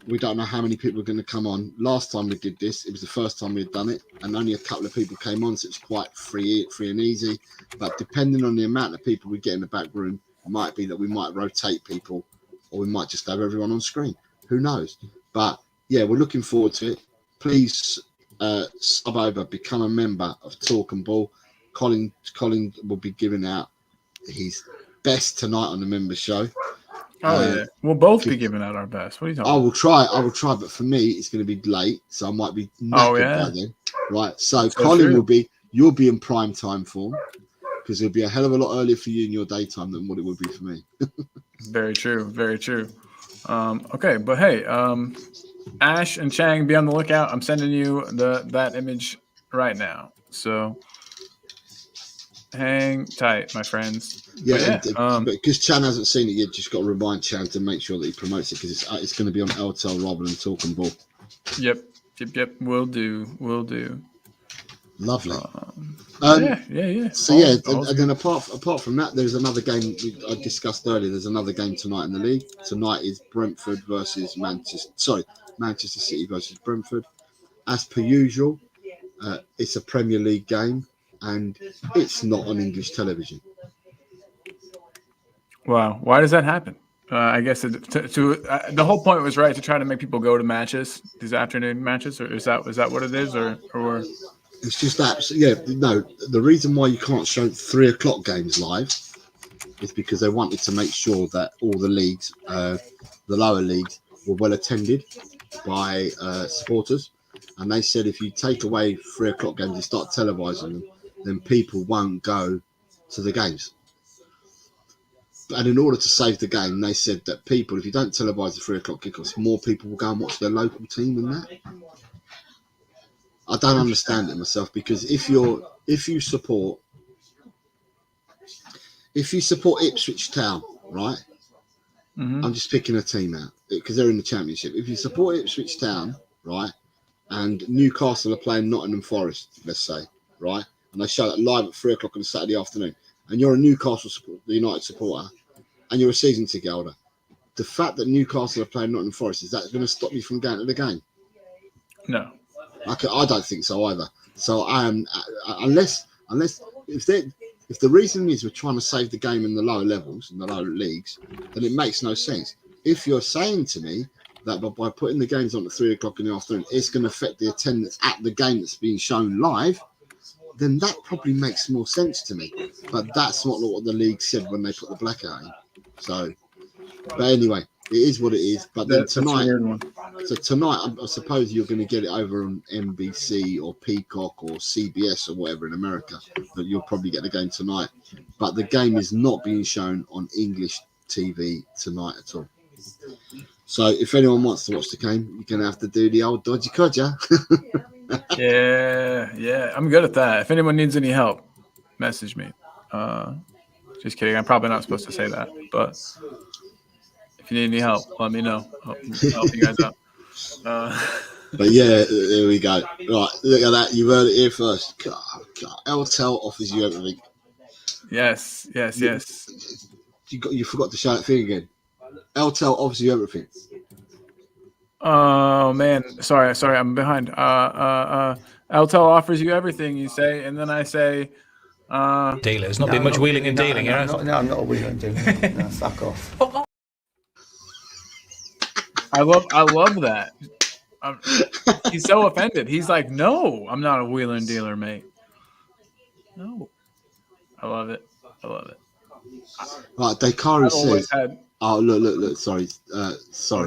we don't know how many people are going to come on, last time we did this, it was the first time we had done it, and only a couple of people came on, so it's quite free and easy. But depending on the amount of people we get in the back room, it might be that we might rotate people, or we might just have everyone on screen. Who knows? But yeah, we're looking forward to it. Please sub over, become a member of Talk and Ball. Colin will be giving out his best tonight on the members show. Yeah, we'll both be giving out our best. What are you talking I will try, but for me it's going to be late, so I might be knackered by then. Right, so Colin you'll be in prime time form, because it'll be a hell of a lot earlier for you in your daytime than what it would be for me. Very true. Okay, but hey, Ash and Chang, be on the lookout. I'm sending you that image right now. So hang tight, my friends. Yeah, but because Chan hasn't seen it yet, just got to remind Chan to make sure that he promotes it, because it's going to be on LTL rather than Talk and Ball. Yep. Will do. Lovely. Yeah. So and then apart from that, there's another game I discussed earlier. There's another game tonight in the league. Tonight is Brentford versus Manchester City versus Brentford. As per usual, it's a Premier League game, and it's not on English television. Wow. Why does that happen? I guess the whole point was right to try to make people go to matches, these afternoon matches, or is that what it is, or it's just that no. The reason why you can't show 3 o'clock games live is because they wanted to make sure that all the leagues, the lower leagues, were well attended by supporters, and they said if you take away 3 o'clock games and start televising them, then people won't go to the games. And in order to save the game, they said that if you don't televise the 3 o'clock kickoffs, more people will go and watch their local team than that. I don't understand it myself, because if you support Ipswich Town, right? Mm-hmm. I'm just picking a team out because they're in the Championship. If you support Ipswich Town, right, and Newcastle are playing Nottingham Forest, let's say, right, and they show that live at 3 o'clock on a Saturday afternoon, and you're a Newcastle United supporter, and you're a season ticket holder, the fact that Newcastle are playing Nottingham Forest, is that going to stop you from going to the game? No. I don't think so either. So unless if the reason is we're trying to save the game in the lower levels, in the lower leagues, then it makes no sense. If you're saying to me that by putting the games on at 3 o'clock in the afternoon, it's going to affect the attendance at the game that's being shown live, then that probably makes more sense to me. But that's not what the league said when they put the blackout in. So, but anyway, it is what it is. But then tonight, I suppose you're going to get it over on NBC or Peacock or CBS or whatever in America. But you'll probably get the game tonight. But the game is not being shown on English TV tonight at all. So if anyone wants to watch the game, you're going to have to do the old dodgy codger. Yeah, I'm good at that. If anyone needs any help, message me. Just kidding. I'm probably not supposed to say that, but if you need any help, let me know. I'll help you guys out. But yeah, there we go. Right, look at that. You heard it here first. God. LTEL offers you everything. Yes. You forgot to shout that thing again. LTEL offers you everything. Oh man, sorry, I'm behind. LTEL offers you everything, you say, and then I say, dealers. Not been much wheeling and dealing, no, I'm not a wheeling and dealing. No, fuck off. I love that. He's so offended. He's like, no, I'm not a wheeler and dealer, mate. No, I love it. Right, Dakari says. Oh, look. Sorry.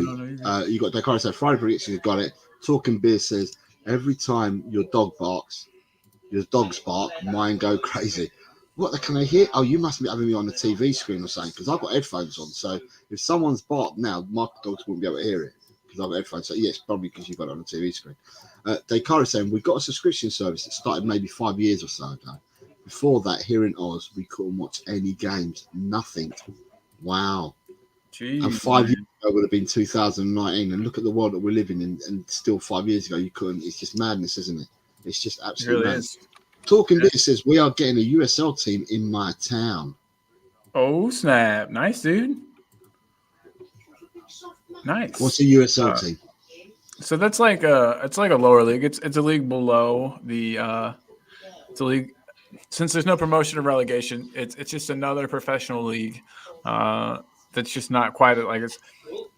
No, You got Dakari said Friday prediction. You got it. Talking Beer says every time your dogs bark, mine go crazy. What can I hear? Oh, you must be having me on the TV screen or something, because I've got headphones on. So if someone's barked now, my dogs wouldn't be able to hear it because I've got headphones. So yes, probably because you've got it on the TV screen. Dakari saying we've got a subscription service that started maybe 5 years or so ago. Before that, here in Oz, we couldn't watch any games. Nothing. Wow. Jeez, and 5 years ago would have been 2019. And look at the world that we're living in. And still 5 years ago, you couldn't. It's just madness, isn't it? It's just absolutely madness. Talking Beer says we are getting a USL team in my town. Oh, snap. Nice, dude. Nice. What's the USL team? So that's like it's like a lower league. It's a league below the it's a league. Since there's no promotion or relegation, it's just another professional league that's just not quite like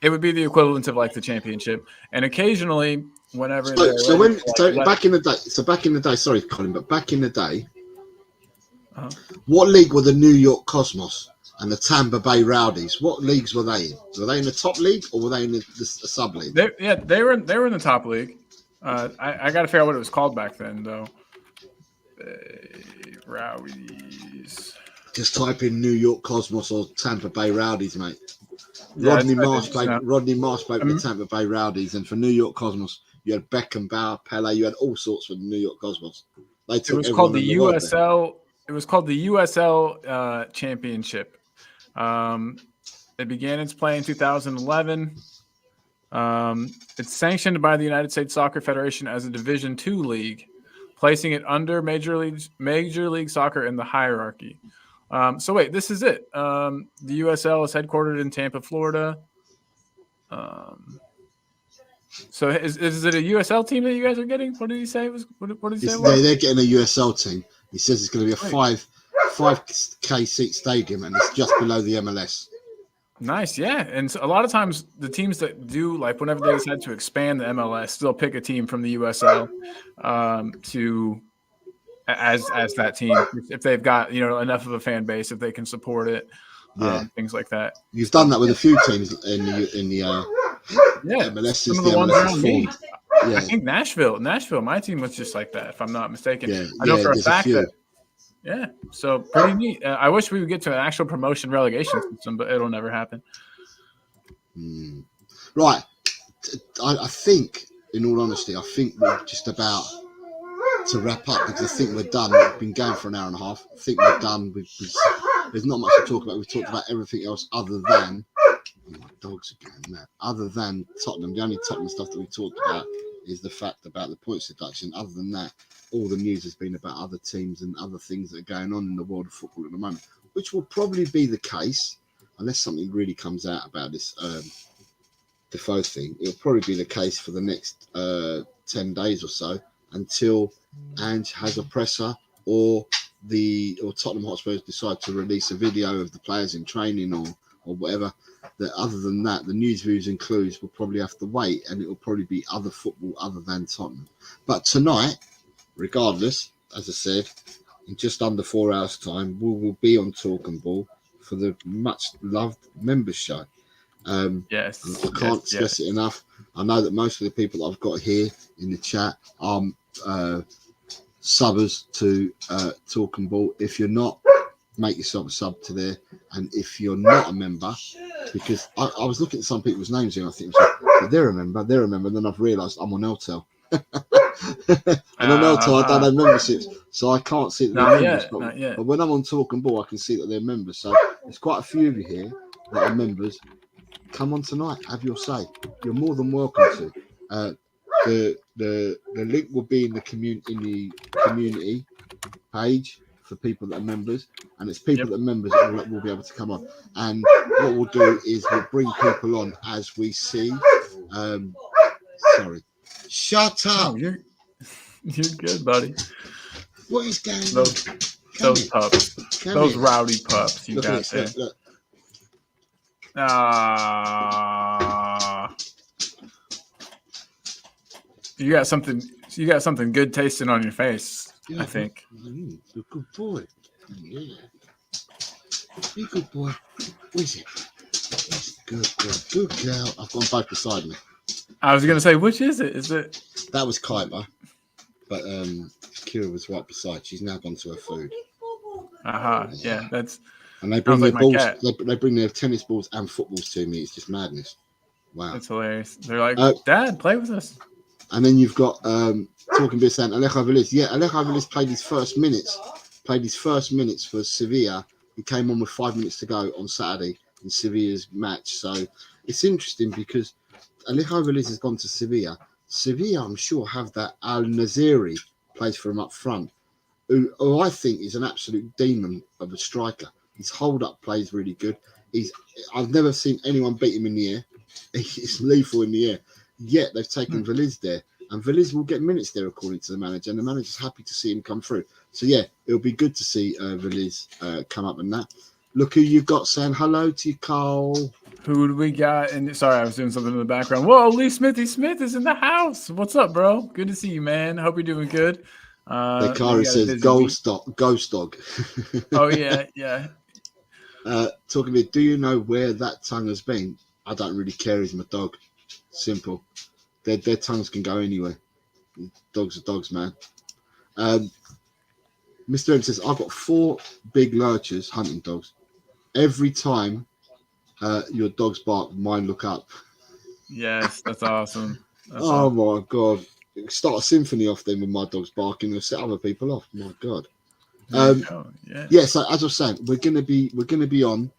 it would be the equivalent of like the championship. And occasionally, whenever back in the day, sorry, Colin, but back in the day, what league were the New York Cosmos and the Tampa Bay Rowdies? What leagues were they in? Were they in the top league or were they in the sub league? They were in the top league. I got to figure out what it was called back then, though. Rowdies. Just type in New York Cosmos or Tampa Bay Rowdies, mate. Yeah, Rodney Marsh played with the Tampa Bay Rowdies, and for New York Cosmos, you had Beckenbauer, Pele, you had all sorts for the New York Cosmos. It was called the USL. It was called the USL Championship. It began its play in 2011. It's sanctioned by the United States Soccer Federation as a Division II league, placing it under Major League Soccer in the hierarchy. So wait, this is it. The USL is headquartered in Tampa, Florida. So is it a USL team that you guys are getting? What did he say? What did he say? They're getting a USL team. He says it's going to be a 5K seat stadium, and it's just below the MLS. Nice, yeah. And so a lot of times the teams that do, like, whenever they decide to expand the MLS, they'll pick a team from the USL as that team if they've got enough of a fan base, if they can support it, things like that. You've done that with a few teams in the MLS. Some of the ones around me. Yeah. I think Nashville, my team was just like that, if I'm not mistaken. I know for a fact that. Yeah, so pretty neat. I wish we would get to an actual promotion relegation system, but it'll never happen. Right. I think, in all honesty, we're just about to wrap up because I think we're done. We've been going for an hour and a half. I think we're done. There's not much to talk about. We've talked about everything else other than my dogs are going mad. Other than Tottenham, the only Tottenham stuff that we talked about is the fact about the points deduction. Other than that, all the news has been about other teams and other things that are going on in the world of football at the moment, which will probably be the case unless something really comes out about this Defoe thing. It'll probably be the case for the next 10 days or so until Ange has a presser or Tottenham Hotspurs decide to release a video of the players in training or whatever. That other than that, the news, views and clues will probably have to wait, and it will probably be other football other than Tottenham. But tonight, regardless, as I said, in just under 4 hours' time, we will be on Talk and Ball for the much-loved members show. Yes. I can't stress it enough. I know that most of the people that I've got here in the chat are subbers to Talk and Ball. If you're not, make yourself a sub to there. And if you're not a member, because I was looking at some people's names here, I think they're a member, and then I've realised I'm on LTEL. And on LTEL I don't have memberships, so I can't see that they're members. Not yet. But when I'm on Talk and Ball, I can see that they're members. So there's quite a few of you here that are members. Come on tonight, have your say. You're more than welcome to. The link will be in the community page for people that are members, and it's people that are members that will be able to come on. And what we'll do is we'll bring people on as we see. Sorry, shut up. Oh, you're good, buddy. What is going on? Those pups, those rowdy pups. You got there. Look. You got something good tasting on your face. I think. You're a good boy. Yeah. Be a good boy. What is it? That's good girl. Good girl. I've got them both beside me. I was going to say, which is it? Is it? That was Kuiper, but Kira was right beside. She's now gone to her food. Yeah, that's. And they bring their balls. They bring their tennis balls and footballs to me. It's just madness. Wow. That's hilarious. They're like, Dad, play with us. And then you've got talking about saying Alejo Velez. Yeah, Alejo Velez played his first minutes for Sevilla. He came on with 5 minutes to go on Saturday in Sevilla's match. So it's interesting because Alejo Velez has gone to Sevilla. Sevilla, I'm sure, have that Al Naziri plays for him up front, who I think is an absolute demon of a striker. His hold-up play is really good. I've never seen anyone beat him in the air. It's lethal in the air. Yet they've taken Veliz there, and Veliz will get minutes there according to the manager, and the manager's happy to see him come through. So yeah, it'll be good to see Veliz come up and that. Look who you've got saying hello to you, Carl. Who do we got? And sorry, I was doing something in the background. Whoa, Lee Smithy Smith is in the house. What's up, bro? Good to see you, man. Hope you're doing good. Dakari says ghost dog. Oh yeah. Talking about, do you know where that tongue has been? I don't really care. He's my dog. Simple. Their tongues can go anywhere. Dogs are dogs, man. Mr. M says, I've got 4 big lurchers, hunting dogs. Every time your dogs bark, mine look up. Yes, that's awesome. My God. Start a symphony off them with my dogs barking and set other people off. My God. Yeah, so as I was saying, we're gonna be on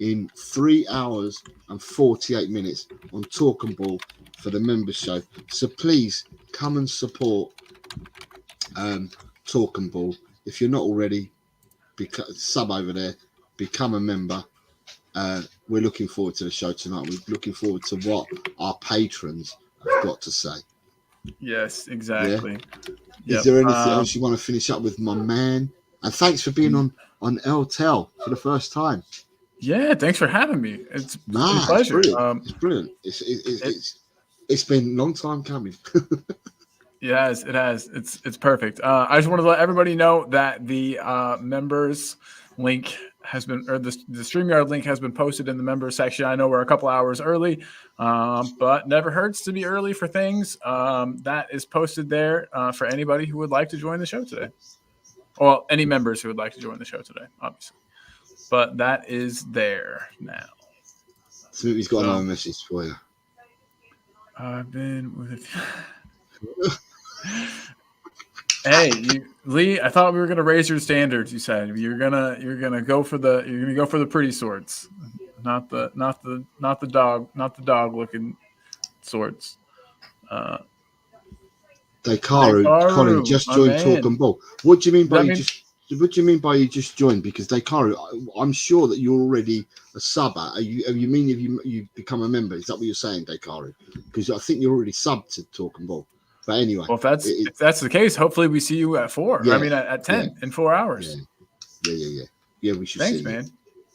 in 3 hours and 48 minutes on Talk and Ball for the members show. So please come and support Talk and Ball. If you're not already, sub over there, become a member. We're looking forward to the show tonight. We're looking forward to what our patrons have got to say. Yes, exactly. Yeah? Is there anything else you want to finish up with, my man? And thanks for being on LTEL for the first time. Yeah, thanks for having me. It's a pleasure. It's brilliant. It's been a long time coming. Yes, it has. It's perfect. I just wanted to let everybody know that the members link has been, or the StreamYard link has been posted in the members section. I know we're a couple hours early, but never hurts to be early for things. That is posted there for anybody who would like to join the show today. Well, any members who would like to join the show today, obviously. But that is there now. Smithy's got another message for you. I've been with Hey, Lee, I thought we were gonna raise your standards. You said you're gonna go for the pretty swords, not the dog looking swords. Dakaru, Colin just joined Talk and Ball. What do you mean by you just joined? Because Dakaru, I'm sure that you're already a subber. Have you become a member? Is that what you're saying, Dakaru? Because I think you're already subbed to Talk and Ball. But anyway, well, if that's the case, hopefully we see you at 4. Yeah, I mean at 10 in 4 hours. Yeah, we should. Thanks, man.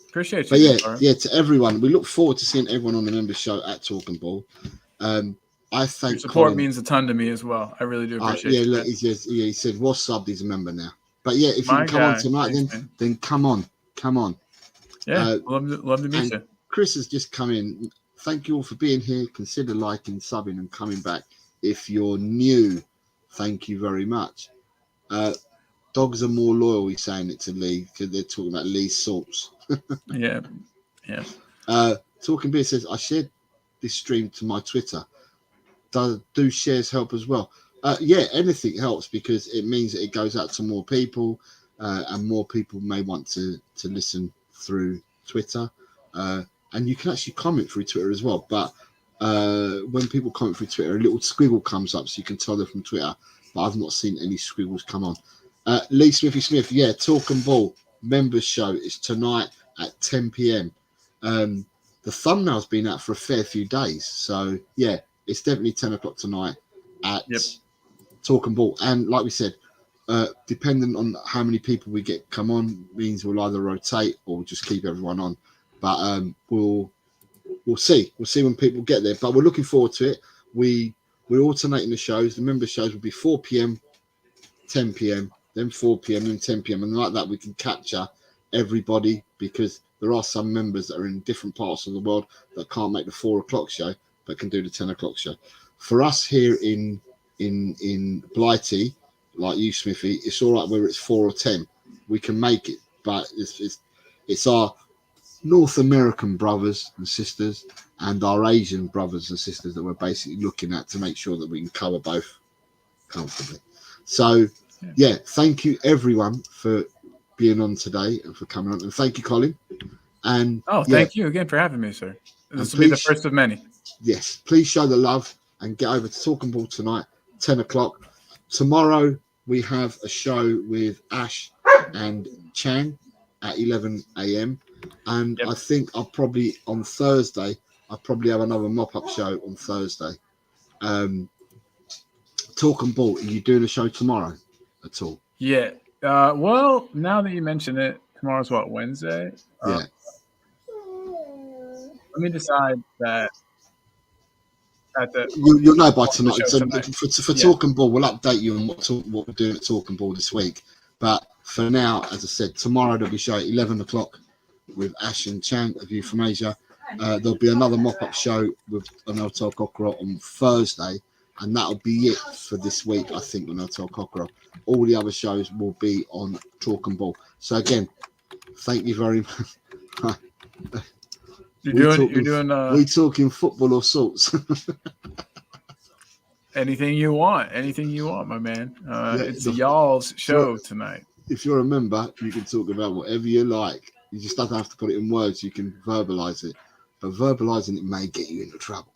Appreciate you. But to everyone, we look forward to seeing everyone on the members show at Talk and Ball. I thank your support Colin. Means a ton to me as well. I really do appreciate it. Look, he said, "What's subbed? He's a member now." But yeah, if you can come on tonight, then come on. Yeah, love to meet you. Chris has just come in. Thank you all for being here. Consider liking, subbing, and coming back. If you're new, thank you very much. Dogs are more loyal. He's saying it to Lee because they're talking about Lee's salts. Yeah. Talking Beer says, I shared this stream to my Twitter. Do shares help as well? Anything helps because it means that it goes out to more people and more people may want to listen through Twitter. And you can actually comment through Twitter as well. But when people comment through Twitter, a little squiggle comes up so you can tell they're from Twitter. But I've not seen any squiggles come on. Lee Smithy Smith, Talk and Ball members show is tonight at 10 p.m. The thumbnail's been out for a fair few days. So, it's definitely 10 o'clock tonight at Talk and Ball. And like we said, depending on how many people we get come on, means we'll either rotate or just keep everyone on. But we'll see. We'll see when people get there. But we're looking forward to it. We're alternating the shows. The member shows will be 4 p.m., 10 p.m., then 4 p.m., then 10 p.m. And like that, we can capture everybody because there are some members that are in different parts of the world that can't make the 4 o'clock show, but can do the 10 o'clock show. For us here in Blighty, like you, Smithy, it's all right whether it's 4 or 10. We can make it, but it's our North American brothers and sisters and our Asian brothers and sisters that we're basically looking at to make sure that we can cover both comfortably. So, thank you everyone for being on today and for coming on. And thank you, Colin. And thank you again for having me, sir. This will be the first of many. Yes, please show the love and get over to Talk and Ball tonight, 10 o'clock. Tomorrow we have a show with Ash and Chang at 11 a.m. And I think I'll probably on Thursday I'll probably have another mop-up show on Thursday. Talk and Ball, are you doing a show tomorrow at all? Yeah. Well, now that you mention it, tomorrow's what, Wednesday? Yeah. Let me decide that. You'll know by tonight. So tonight. For Talk and Ball, we'll update you on what we're doing at Talk and Ball this week. But for now, as I said, tomorrow there'll be a show at 11 o'clock with Ash and Chang of You From Asia. There'll be another mop-up show with an Hotel Cockerel on Thursday, and that'll be it for this week, I think, on Hotel Cockerel. All the other shows will be on Talk and Ball. So again, thank you very much. We talking football or sorts? Anything you want, my man. It's y'all's show tonight. If you're a member, you can talk about whatever you like. You just don't have to put it in words. You can verbalize it, but verbalizing it may get you into trouble.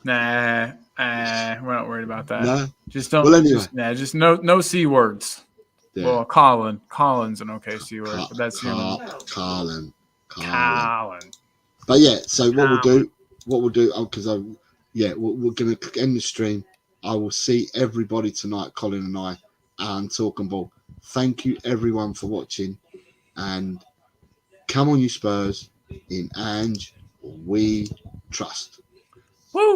Nah, we're not worried about that. No? Just don't. Well, anyway. Just no C words. Yeah. Well, Colin's an okay C word, but that's human. Colin. But yeah, so what we'll do, because we're going to end the stream. I will see everybody tonight, Colin and I, and Talk and Ball. Thank you everyone for watching, and come on, you Spurs! In Ange we trust. Woo!